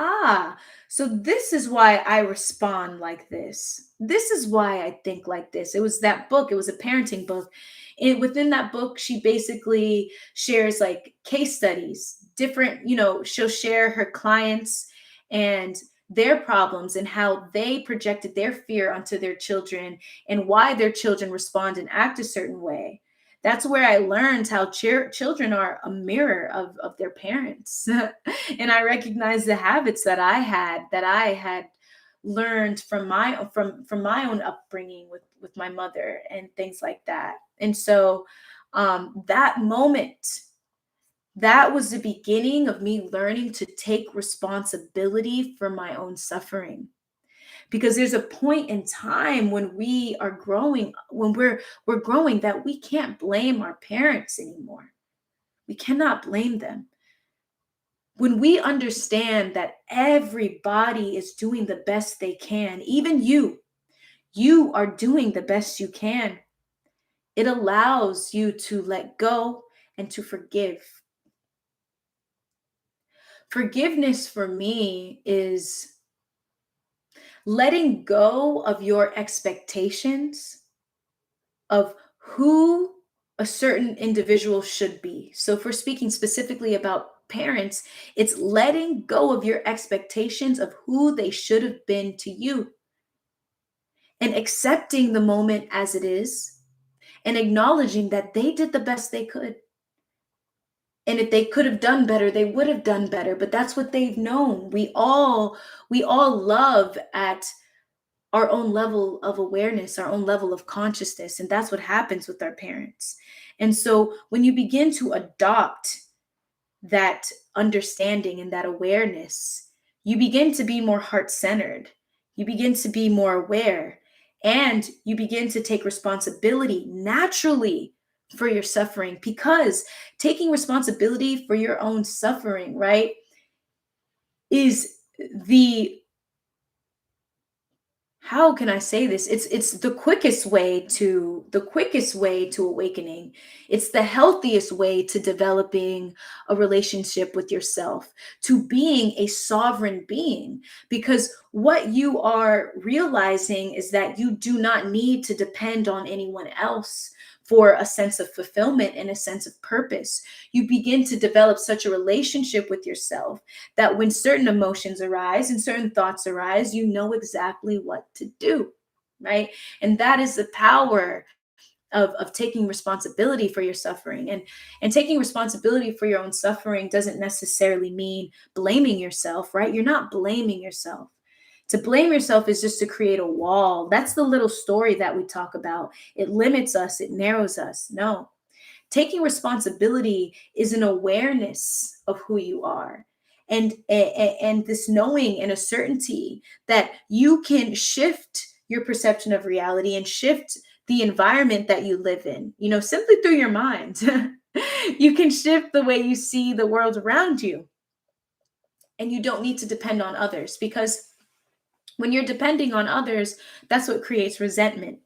so this is why I respond like this. This is why I think like this. It was that book, it was a parenting book. And within that book, she basically shares like case studies, different, she'll share her clients and their problems and how they projected their fear onto their children and why their children respond and act a certain way. That's where I learned how children are a mirror of their parents. And I recognized the habits that I had learned from my own upbringing with my mother and things like that. And so that moment, that was the beginning of me learning to take responsibility for my own suffering. Because there's a point in time when we are growing, when we're growing, that we can't blame our parents anymore. We cannot blame them. When we understand that everybody is doing the best they can, even you are doing the best you can, it allows you to let go and to forgive. Forgiveness for me is letting go of your expectations of who a certain individual should be. So, if we're speaking specifically about parents, it's letting go of your expectations of who they should have been to you and accepting the moment as it is and acknowledging that they did the best they could. And if they could have done better, they would have done better. But that's what they've known. We all love at our own level of awareness, our own level of consciousness. And that's what happens with our parents. And so when you begin to adopt that understanding and that awareness, you begin to be more heart-centered. You begin to be more aware, and you begin to take responsibility naturally for your suffering, because taking responsibility for your own suffering, right, is the how can I say this? It's the quickest way to awakening. It's the healthiest way to developing a relationship with yourself, to being a sovereign being. Because what you are realizing is that you do not need to depend on anyone else for a sense of fulfillment and a sense of purpose. You begin to develop such a relationship with yourself that when certain emotions arise and certain thoughts arise, you know exactly what to do, right? And that is the power of taking responsibility for your suffering. And taking responsibility for your own suffering doesn't necessarily mean blaming yourself, right? You're not blaming yourself. To blame yourself is just to create a wall. That's the little story that we talk about. It limits us, it narrows us. No, taking responsibility is an awareness of who you are, and this knowing and a certainty that you can shift your perception of reality and shift the environment that you live in, simply through your mind. You can shift the way you see the world around you, and you don't need to depend on others, because when you're depending on others, that's what creates resentment.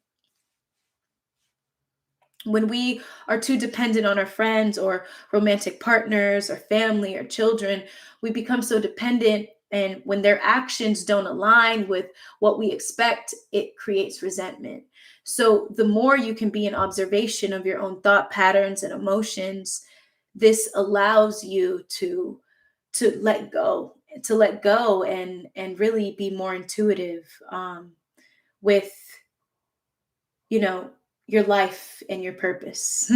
When we are too dependent on our friends or romantic partners or family or children, we become so dependent. And when their actions don't align with what we expect, it creates resentment. So the more you can be in observation of your own thought patterns and emotions, this allows you to let go and really be more intuitive, with you know, your life and your purpose.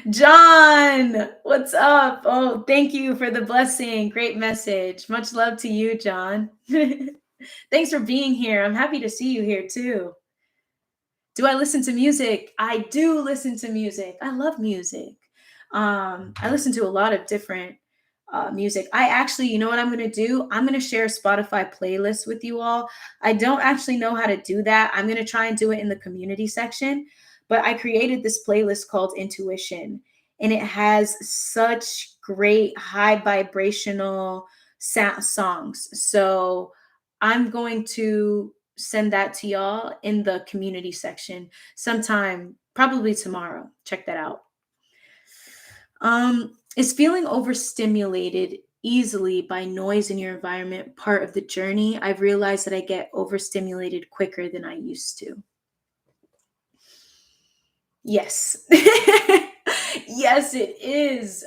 John, what's up? Oh, thank you for the blessing. Great message. Much love to you, John. Thanks for being here. I'm happy to see you here too. Do I listen to music? I do listen to music. I love music. I listen to a lot of different music. I actually, you know what I'm going to do? I'm going to share a Spotify playlist with you all. I don't actually know how to do that. I'm going to try and do it in the community section. But I created this playlist called Intuition, and it has such great high vibrational songs. So I'm going to send that to y'all in the community section sometime, probably tomorrow. Check that out. Is feeling overstimulated easily by noise in your environment part of the journey? I've realized that I get overstimulated quicker than I used to. Yes. Yes, it is.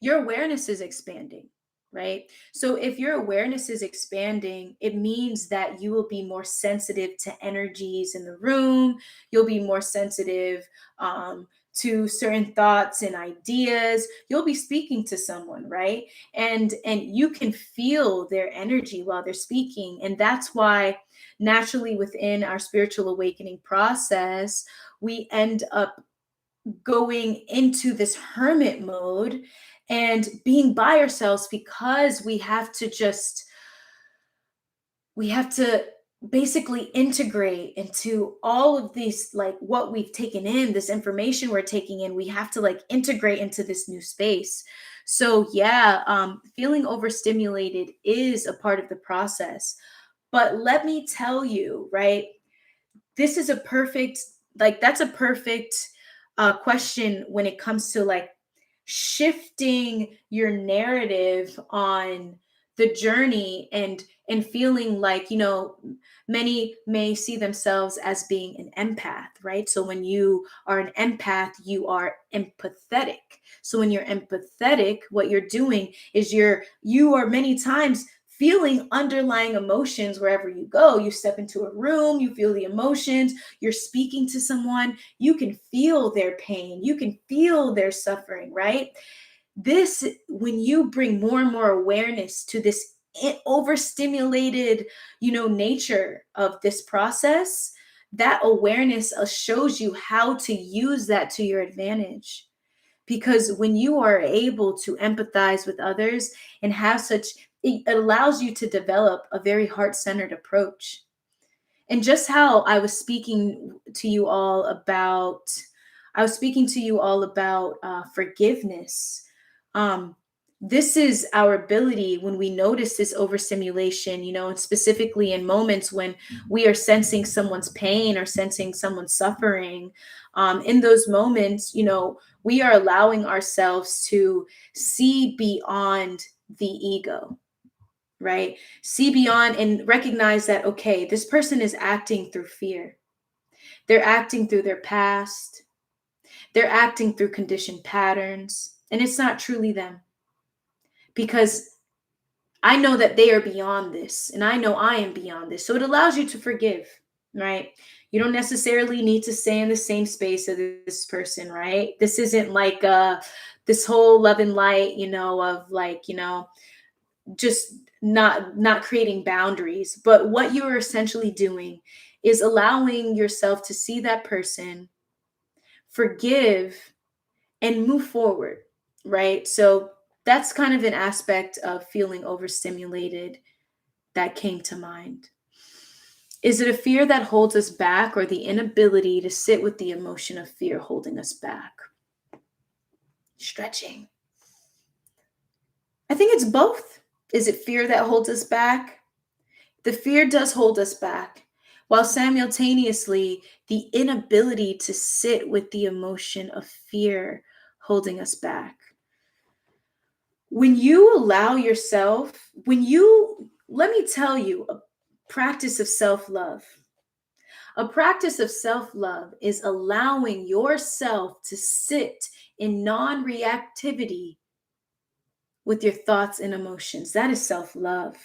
Your awareness is expanding, right? So if your awareness is expanding, it means that you will be more sensitive to energies in the room. You'll be more sensitive to certain thoughts and ideas. You'll be speaking to someone, right? And you can feel their energy while they're speaking. And that's why naturally within our spiritual awakening process, we end up going into this hermit mode and being by ourselves, because we have to basically integrate into all of these, like what we've taken in, this information we're taking in. We have to like integrate into this new space. So yeah, feeling overstimulated is a part of the process. But let me tell you, right, this is a perfect, like that's a perfect question when it comes to like shifting your narrative on the journey, and feeling like, many may see themselves as being an empath, right? So when you are an empath, you are empathetic. So when you're empathetic, what you're doing is you are many times feeling underlying emotions wherever you go. You step into a room, you feel the emotions, you're speaking to someone, you can feel their pain, you can feel their suffering, right? This, when you bring more and more awareness to this overstimulated, nature of this process, that awareness shows you how to use that to your advantage. Because when you are able to empathize with others and have such, it allows you to develop a very heart-centered approach. And just how I was speaking to you all about forgiveness. This is our ability when we notice this overstimulation, and specifically in moments when we are sensing someone's pain or sensing someone's suffering. In those moments, we are allowing ourselves to see beyond the ego, right? See beyond and recognize that, okay, this person is acting through fear. They're acting through their past. They're acting through conditioned patterns. And it's not truly them. Because I know that they are beyond this, and I know I am beyond this. So it allows you to forgive, right? You don't necessarily need to stay in the same space as this person, right? This isn't like this whole love and light, of like, just not creating boundaries. But what you are essentially doing is allowing yourself to see that person, forgive, and move forward, right? So that's kind of an aspect of feeling overstimulated that came to mind. Is it a fear that holds us back, or the inability to sit with the emotion of fear holding us back? Stretching. I think it's both. Is it fear that holds us back? The fear does hold us back, while simultaneously the inability to sit with the emotion of fear holding us back. When you allow yourself, let me tell you, a practice of self love. A practice of self love is allowing yourself to sit in non reactivity with your thoughts and emotions. That is self love.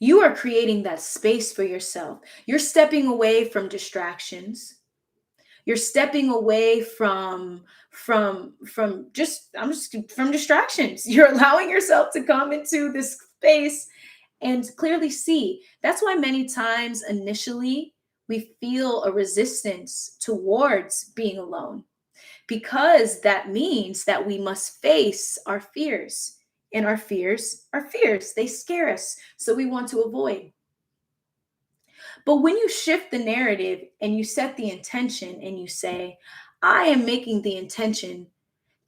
You are creating that space for yourself. You're stepping away from distractions. You're stepping away from just I'm just from distractions. You're allowing yourself to come into this space and clearly see. That's why many times initially we feel a resistance towards being alone, because that means that we must face our fears. And our fears are fears. They scare us. So we want to avoid. But when you shift the narrative and you set the intention and you say, I am making the intention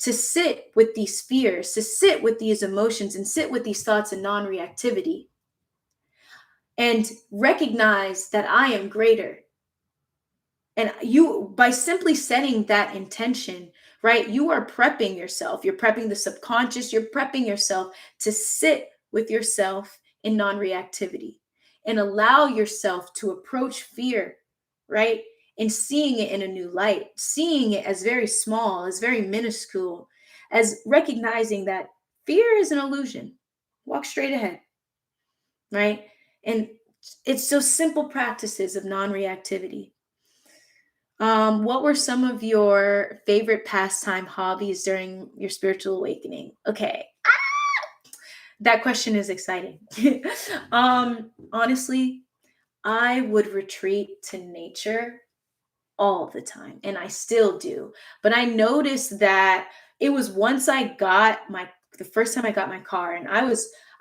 to sit with these fears, to sit with these emotions, and sit with these thoughts and non reactivity, and recognize that I am greater. And you, by simply setting that intention, right, you are prepping yourself. You're prepping the subconscious. You're prepping yourself to sit with yourself in non reactivity and allow yourself to approach fear, right? And seeing it in a new light, seeing it as very small, as very minuscule, as recognizing that fear is an illusion. Walk straight ahead, right? And it's those simple practices of non reactivity. What were some of your favorite pastime hobbies during your spiritual awakening? Okay, that question is exciting. Honestly, I would retreat to nature all the time, and I still do. But I noticed that it was once I got the first time I got my car, and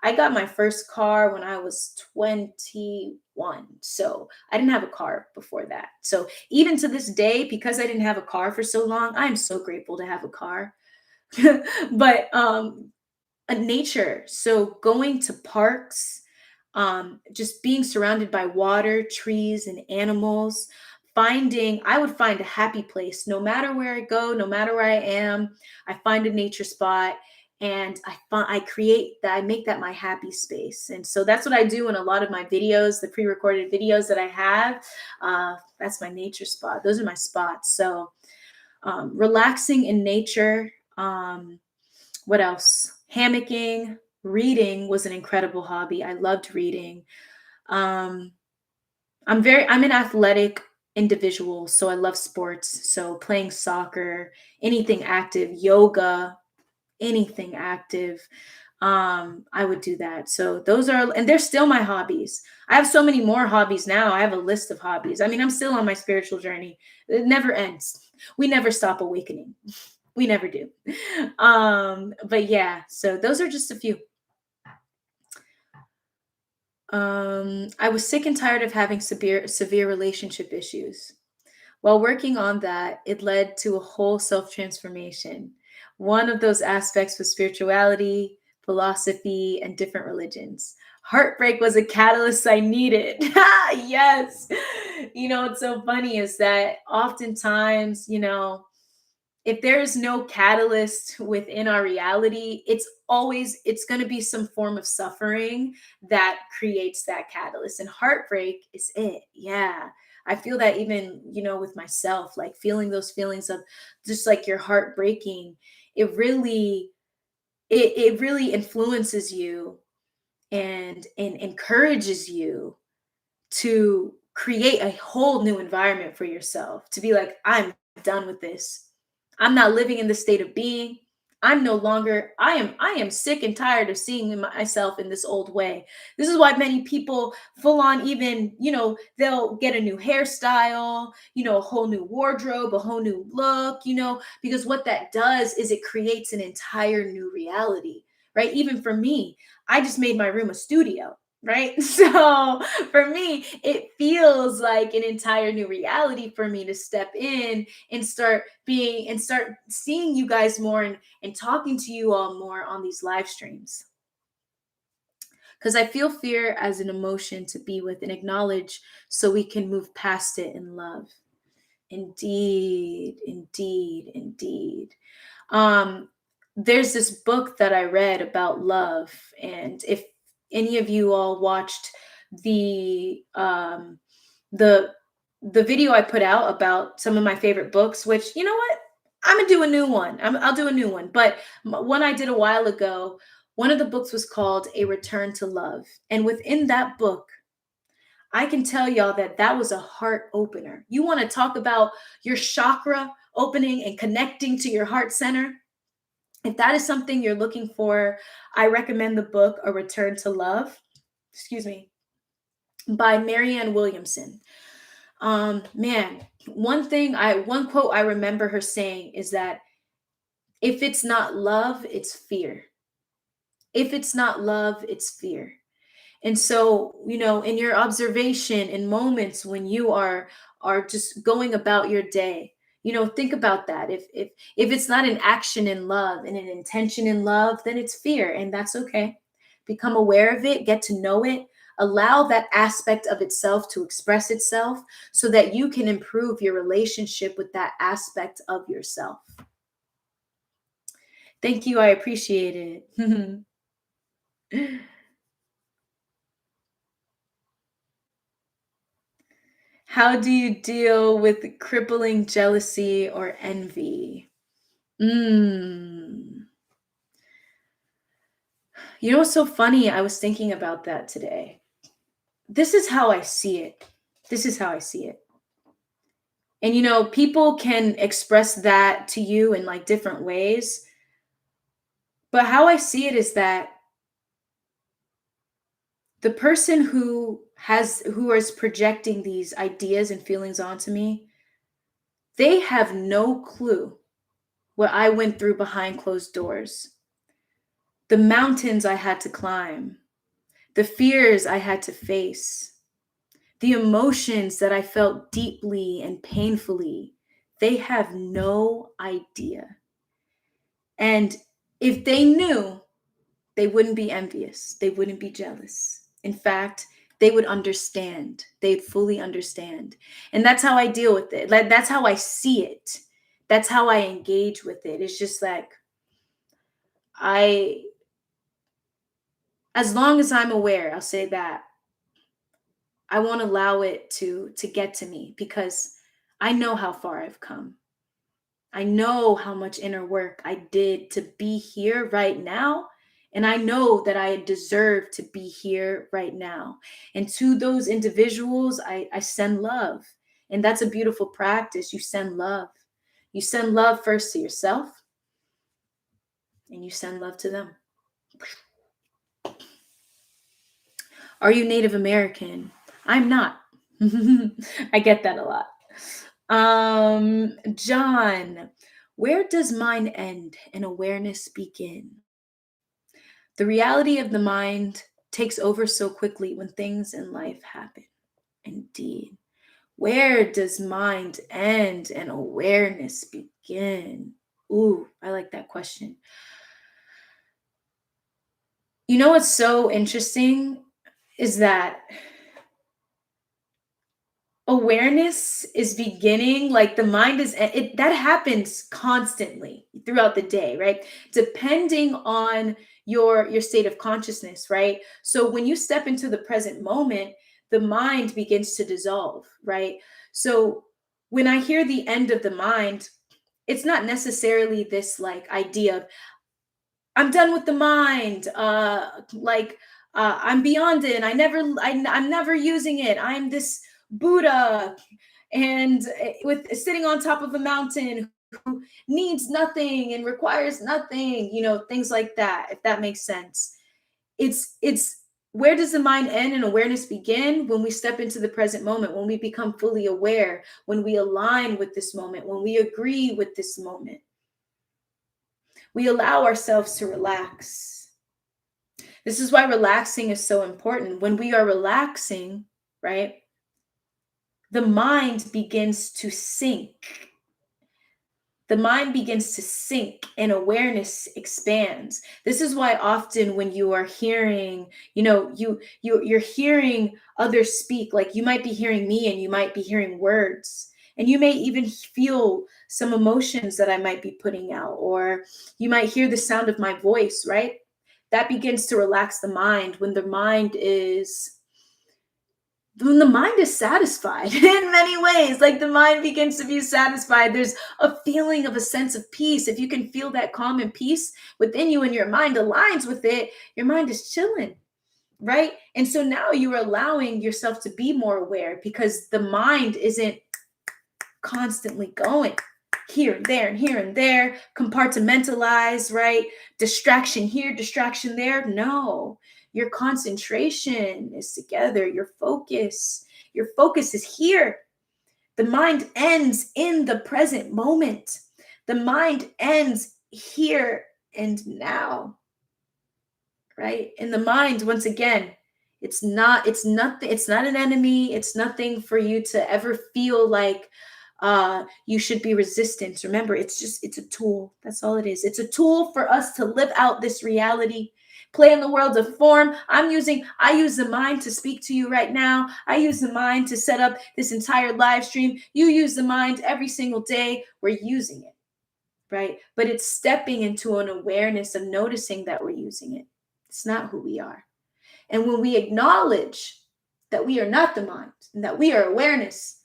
I got my first car when I was 21. So I didn't have a car before that. So even to this day, because I didn't have a car for so long, I'm so grateful to have a car. But nature. So going to parks, just being surrounded by water, trees, and animals. I would find a happy place no matter where I go, no matter where I am. I find a nature spot, and I create that. I make that my happy space, and so that's what I do in a lot of my videos, the pre-recorded videos that I have. That's my nature spot. Those are my spots. So relaxing in nature. What else? Hammocking, reading was an incredible hobby. I loved reading. Um, I'm an athletic individual, so I love sports. So playing soccer, anything active, yoga, anything active. I would do that. So those are, and they're still my hobbies. I have so many more hobbies now. I have a list of hobbies. I mean, I'm still on my spiritual journey. It never ends. We never stop awakening. We never do. But yeah, so those are just a few. I was sick and tired of having severe relationship issues. While working on that, it led to a whole self transformation. One of those aspects was spirituality, philosophy, and different religions. Heartbreak was a catalyst I needed. Yes. What's so funny is that oftentimes, if there is no catalyst within our reality, it's going to be some form of suffering that creates that catalyst, and heartbreak is it. Yeah, I feel that even with myself, like feeling those feelings of just like your heart breaking. It really influences you and encourages you to create a whole new environment for yourself to be like, I'm done with this. I'm not living in this state of being. I'm no longer, I am sick and tired of seeing myself in this old way. This is why many people full on, even, they'll get a new hairstyle, a whole new wardrobe, a whole new look, because what that does is it creates an entire new reality, right? Even for me, I just made my room a studio, right? So for me, it feels like an entire new reality for me to step in and start seeing you guys more, and talking to you all more on these live streams. Because I feel fear as an emotion to be with and acknowledge, so we can move past it in love. Indeed, indeed, indeed. Um, there's this book that I read about love, and if any of you all watched the um, the the video I put out about some of my favorite books, which, you know what, I'm gonna do a new one. I'll do a new one, but one I did a while ago. One of the books was called A Return to Love, and within that book, I can tell y'all that that was a heart opener. You want to talk about your chakra opening and connecting to your heart center? If that is something you're looking for, I recommend the book A Return to Love, excuse me, by Marianne Williamson. Man, one quote I remember her saying is that if it's not love, it's fear. If it's not love, it's fear. And so, in your observation, in moments when you are just going about your day, think about that. If it's not an action in love and an intention in love, then it's fear, and that's okay. Become aware of it, get to know it, allow that aspect of itself to express itself, so that you can improve your relationship with that aspect of yourself. Thank you. I appreciate it. How do you deal with crippling jealousy or envy? Mm. You know what's so funny? I was thinking about that today. This is how I see it. This is how I see it. And people can express that to you in like different ways. But how I see it is that the person who is projecting these ideas and feelings onto me, they have no clue what I went through behind closed doors, the mountains I had to climb, the fears I had to face, the emotions that I felt deeply and painfully. They have no idea. And if they knew, they wouldn't be envious. They wouldn't be jealous. In fact, they would understand. They'd fully understand. And that's how I deal with it. Like, that's how I see it. That's how I engage with it. It's just like, as long as I'm aware, I'll say that, I won't allow it to get to me, because I know how far I've come. I know how much inner work I did to be here right now. And I know that I deserve to be here right now. And to those individuals, I send love. And that's a beautiful practice. You send love. You send love first to yourself, and you send love to them. Are you Native American? I'm not. I get that a lot. John, where does mind end and awareness begin? The reality of the mind takes over so quickly when things in life happen. Indeed. Where does mind end and awareness begin? Ooh, I like that question. You know what's so interesting is that awareness is beginning, like the mind is it, that happens constantly throughout the day, right? Depending on your state of consciousness, right? So when you step into the present moment, the mind begins to dissolve, right? So when I hear the end of the mind, it's not necessarily this like idea of I'm done with the mind. I'm beyond it. I'm never using it. I'm this Buddha, and with sitting on top of a mountain, who needs nothing and requires nothing, things like that, if that makes sense. It's where does the mind end and awareness begin? When we step into the present moment, when we become fully aware, when we align with this moment, when we agree with this moment, we allow ourselves to relax. This is why relaxing is so important. When we are relaxing, right, the mind begins to sink. The mind begins to sink and awareness expands. This is why often when you are hearing, you're hearing others speak, like you might be hearing me and you might be hearing words, and you may even feel some emotions that I might be putting out, or you might hear the sound of my voice, right? That begins to relax the mind when the mind is satisfied in many ways. Like the mind begins to be satisfied. There's a feeling of a sense of peace. If you can feel that calm and peace within you and your mind aligns with it, your mind is chilling, right? And so now you are allowing yourself to be more aware, because the mind isn't constantly going here and there, compartmentalized, right? Distraction here, distraction there. No, your concentration is together. Your focus is here. The mind ends in the present moment. The mind ends here and now, right? And the mind, once again, it's not an enemy. It's nothing for you to ever feel like you should be resistant. Remember, it's a tool. That's all it is. It's a tool for us to live out this reality, play in the world of form. I use the mind to speak to you right now. I use the mind to set up this entire live stream. You use the mind every single day. We're using it, right? But it's stepping into an awareness of noticing that we're using it. It's not who we are. And when we acknowledge that we are not the mind and that we are awareness,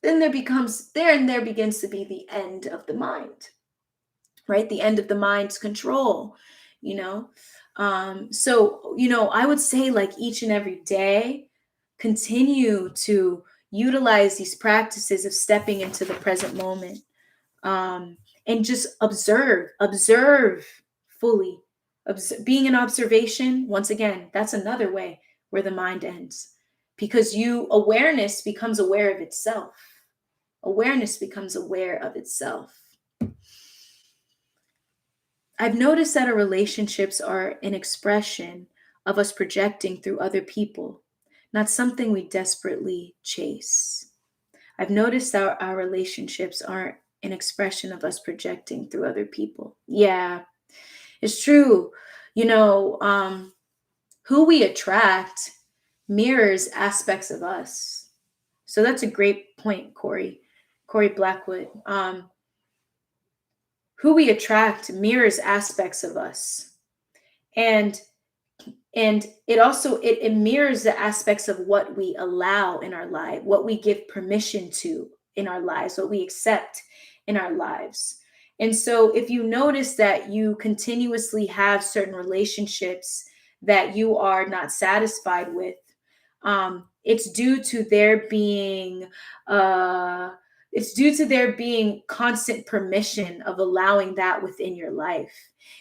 then there begins to be the end of the mind, right? The end of the mind's control, So, I would say, like, each and every day, continue to utilize these practices of stepping into the present moment, and just observe fully. Being in observation, once again, that's another way where the mind ends, because awareness becomes aware of itself. Awareness becomes aware of itself. I've noticed that our relationships are an expression of us projecting through other people, not something we desperately chase. I've noticed that our relationships are an expression of us projecting through other people. Yeah, it's true. Who we attract mirrors aspects of us. So that's a great point, Corey Blackwood. Who we attract mirrors aspects of us. And it also it mirrors the aspects of what we allow in our life, what we give permission to in our lives, what we accept in our lives. And so if you notice that you continuously have certain relationships that you are not satisfied with, it's due to there being constant permission of allowing that within your life.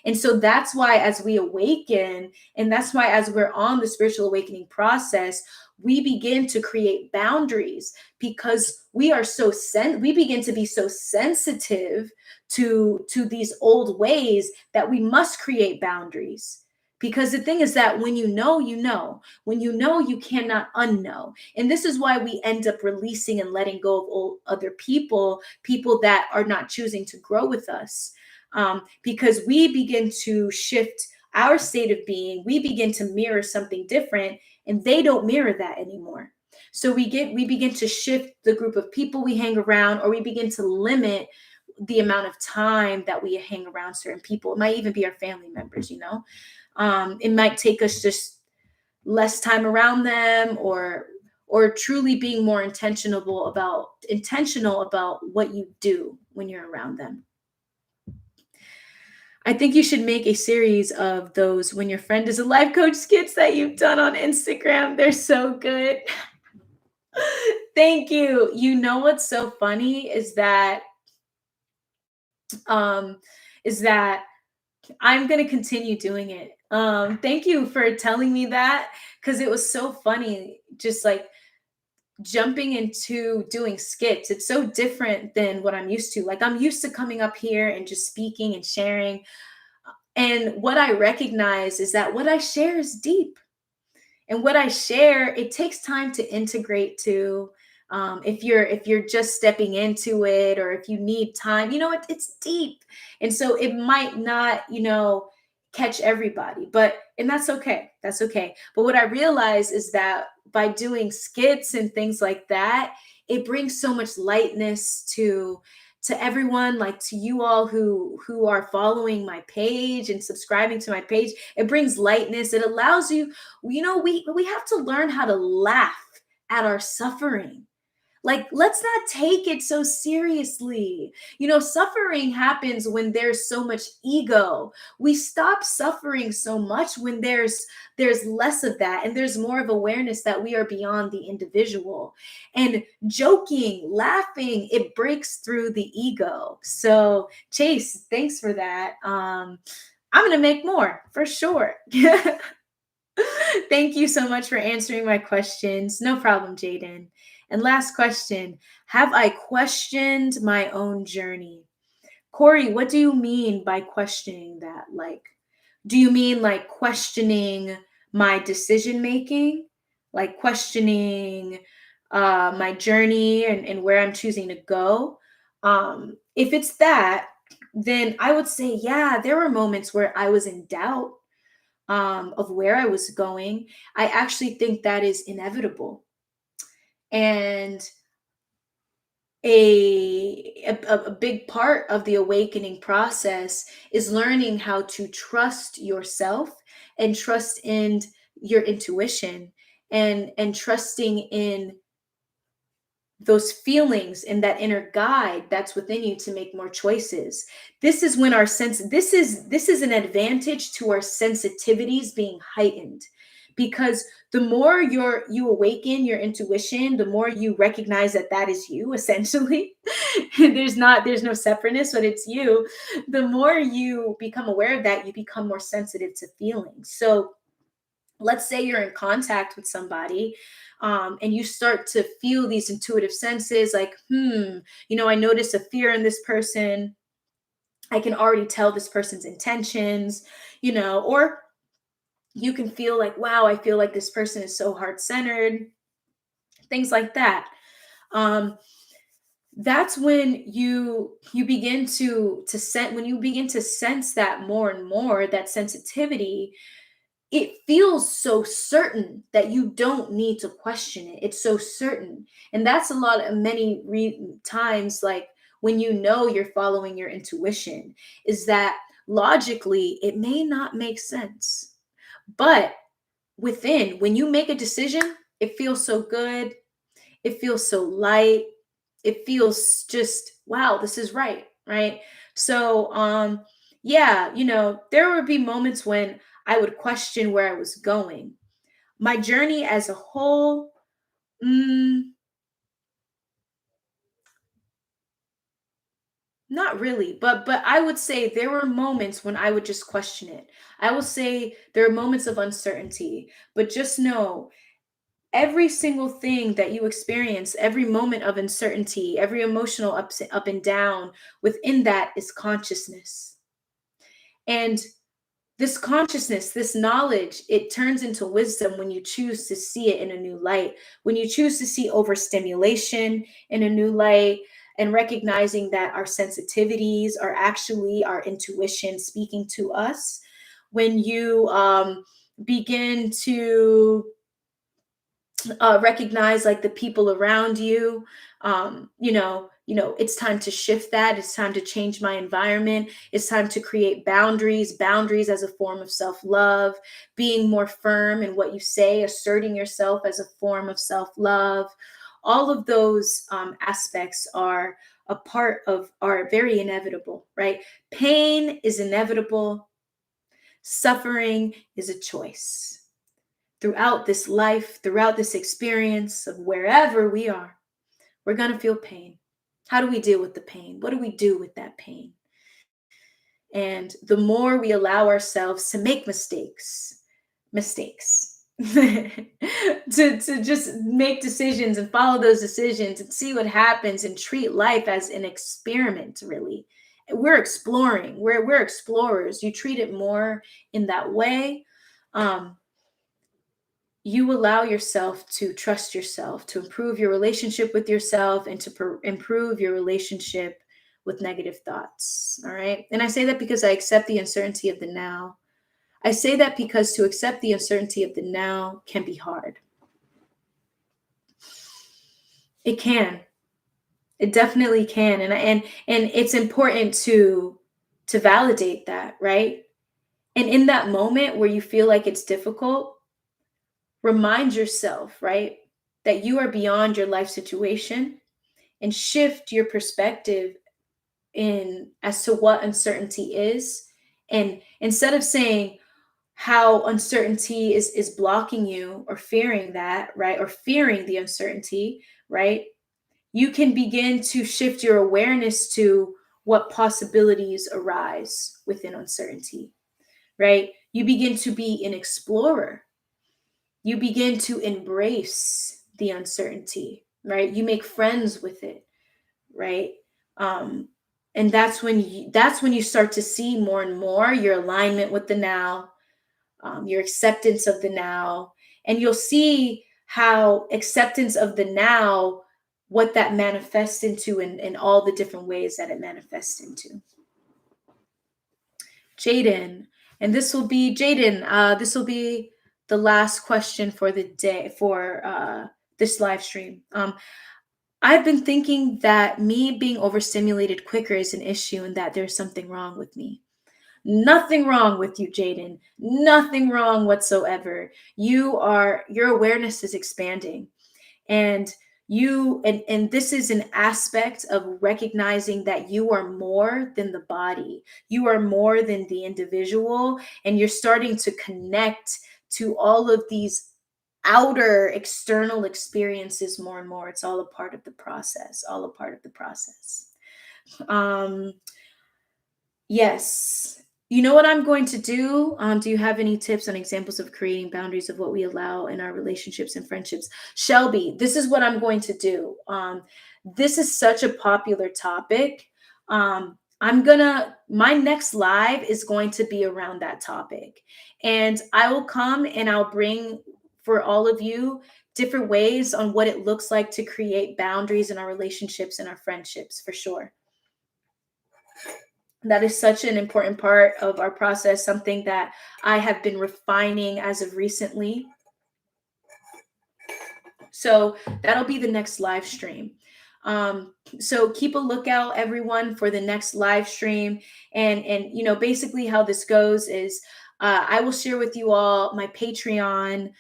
And so that's why, as we awaken, and that's why as we're on the spiritual awakening process, we begin to create boundaries, because we begin to be so sensitive to these old ways that we must create boundaries. Because the thing is that when you know, when you cannot unknow. And this is why we end up releasing and letting go of old other people that are not choosing to grow with us. Because we begin to shift our state of being, we begin to mirror something different, and they don't mirror that anymore. So we begin to shift the group of people we hang around, or we begin to limit the amount of time that we hang around certain people. It might even be our family members, it might take us just less time around them, or truly being more intentional about what you do when you're around them. I think you should make a series of those when your friend is a life coach skits that you've done on Instagram. They're so good. Thank you. You know what's so funny um is that I'm going to continue doing it. Thank you for telling me that, because it was so funny just like jumping into doing skits. It's so different than what I'm used to. Like I'm used to coming up here and just speaking and sharing. And what I recognize is that what I share is deep, and what I share, it takes time to integrate to. If you're just stepping into it, or if you need time, it's deep, and so it might not, catch everybody, but and that's okay. That's okay. But what I realize is that by doing skits and things like that, it brings so much lightness to everyone, like to you all who are following my page and subscribing to my page. It brings lightness. It allows you, we have to learn how to laugh at our suffering. Like, let's not take it so seriously. Suffering happens when there's so much ego. We stop suffering so much when there's less of that, and there's more of awareness that we are beyond the individual. And joking, laughing, it breaks through the ego. So, Chase, thanks for that. I'm gonna make more for sure. Thank you so much for answering my questions. No problem, Jaden. And last question: have I questioned my own journey? Corey, what do you mean by questioning that? Like, do you mean like questioning my decision making? Like questioning my journey and where I'm choosing to go? If it's that, then I would say, yeah, there were moments where I was in doubt of where I was going. I actually think that is inevitable. And a big part of the awakening process is learning how to trust yourself and trust in your intuition, and trusting in those feelings and that inner guide that's within you to make more choices. This is when our sense this is an advantage to our sensitivities being heightened, because the more you awaken your intuition, the more you recognize that that is you essentially. There's no separateness, but it's you. The more you become aware of that, you become more sensitive to feelings. So let's say you're in contact with somebody, and you start to feel these intuitive senses like, I notice a fear in this person. I can already tell this person's intentions, or you can feel like, wow, I feel like this person is so heart-centered, things like that. um, that's when you begin to sense, when you begin to sense that more and more, that sensitivity, it feels so certain that you don't need to question it. It's so certain. And that's a lot of many times, like when you're following your intuition, is that logically it may not make sense. But within, when you make a decision, it feels so good. It feels so light. It feels just, wow, this is right. Right. So, yeah, there would be moments when I would question where I was going. My journey as a whole, mm, not really, but I would say there were moments when I would just question it. I will say there are moments of uncertainty, but just know every single thing that you experience, every moment of uncertainty, every emotional up and down, within that is consciousness. And this consciousness, this knowledge, it turns into wisdom when you choose to see it in a new light, when you choose to see overstimulation in a new light, and recognizing that our sensitivities are actually our intuition speaking to us. When you begin to recognize like the people around you, it's time to shift that. It's time to change my environment. It's time to create boundaries as a form of self-love, being more firm in what you say, asserting yourself as a form of self-love. All of those aspects are very inevitable, right? Pain is inevitable. Suffering is a choice. throughout this life, throughout this experience of wherever we are, we're going to feel pain. How do we deal with the pain? What do we do with that pain? And the more we allow ourselves to make mistakes, to just make decisions and follow those decisions and see what happens and treat life as an experiment, really. We're exploring, we're explorers. You treat it more in that way. You allow yourself to trust yourself, to improve your relationship with yourself, and to improve your relationship with negative thoughts. All right. And I say that because I accept the uncertainty of the now. I say that because to accept the uncertainty of the now can be hard. It can. It definitely can. And it's important to validate that, right? And in that moment where you feel like it's difficult, remind yourself, right, that you are beyond your life situation, and shift your perspective in as to what uncertainty is. And instead of saying how uncertainty is blocking you, or fearing that, right, or fearing the uncertainty, right, you can begin to shift your awareness to what possibilities arise within uncertainty, right? You begin to be an explorer. You begin to embrace the uncertainty, right? You make friends with it, right? And that's when you start to see more and more your alignment with the now, your acceptance of the now, and you'll see how acceptance of the now, what that manifests into, in all the different ways that it manifests into. Jaden, and this will be Jaden. This will be the last question for the day for this live stream. I've been thinking that me being overstimulated quicker is an issue, and that there's something wrong with me. Nothing wrong with you, Jaden. Nothing wrong whatsoever. Your awareness is expanding, and and this is an aspect of recognizing that you are more than the body. You are more than the individual, and you're starting to connect to all of these outer external experiences more and more. It's all a part of the process, all a part of the process. Yes. You know what I'm going to do? Do you have any tips on examples of creating boundaries of what we allow in our relationships and friendships? Shelby, this is what I'm going to do. This is such a popular topic. My next live is going to be around that topic. And I will come and I'll bring for all of you different ways on what it looks like to create boundaries in our relationships and our friendships, for sure. That is such an important part of our process, something that I have been refining as of recently. So that'll be the next live stream. So keep a lookout, everyone, for the next live stream. And basically how this goes is I will share with you all my Patreon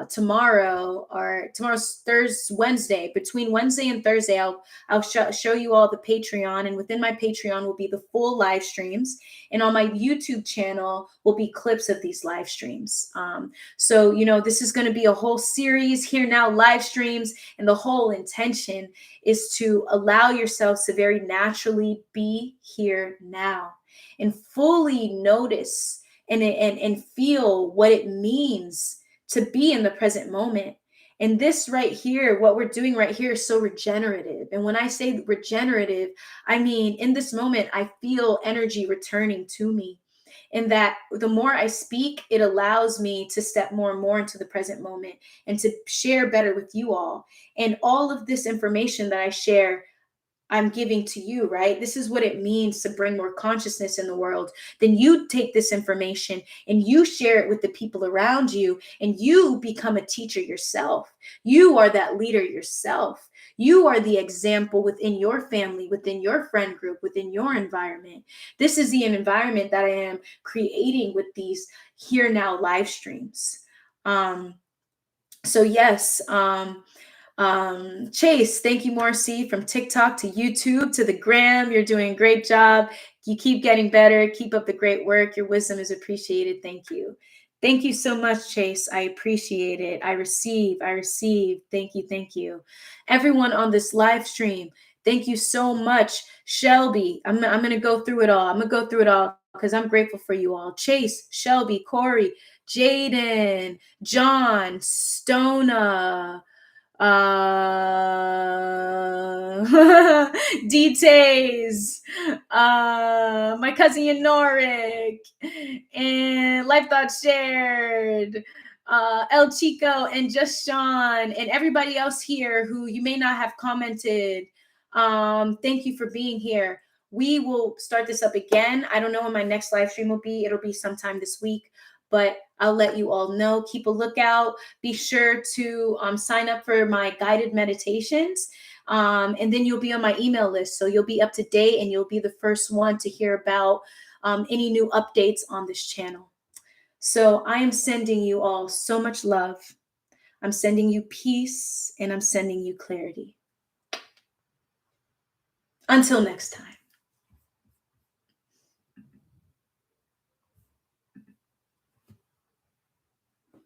tomorrow's Thursday, Wednesday. Between Wednesday and Thursday, I'll show you all the Patreon, and within my Patreon will be the full live streams, and on my YouTube channel will be clips of these live streams. So this is going to be a whole series, Here Now live streams, and the whole intention is to allow yourselves to very naturally be here now and fully notice and feel what it means to be in the present moment. And this right here, what we're doing right here, is so regenerative. And when I say regenerative, I mean in this moment, I feel energy returning to me. And that the more I speak, it allows me to step more and more into the present moment and to share better with you all. And all of this information that I share, I'm giving to you, right? This is what it means to bring more consciousness in the world. Then you take this information and you share it with the people around you, and you become a teacher yourself. You are that leader yourself. You are the example within your family, within your friend group, within your environment. This is the environment that I am creating with these Here Now live streams. So yes, Chase, thank you, Marcy, from TikTok to YouTube to the gram. You're doing a great job. You keep getting better. Keep up the great work. Your wisdom is appreciated. Thank you. Thank you so much, Chase. I appreciate it. I receive. Thank you. Thank you. Everyone on this live stream, thank you so much. Shelby, I'm going to go through it all. I'm going to go through it all because I'm grateful for you all. Chase, Shelby, Corey, Jaden, John, Stona, Detays, my cousin Yanorik, and Life Thoughts Shared, El Chico, and Just Sean, and everybody else here who you may not have commented. Thank you for being here. We will start this up again. I don't know when my next live stream will be. It'll be sometime this week, but I'll let you all know. Keep a lookout. Be sure to sign up for my guided meditations. And then you'll be on my email list. So you'll be up to date and you'll be the first one to hear about any new updates on this channel. So I am sending you all so much love. I'm sending you peace and I'm sending you clarity. Until next time.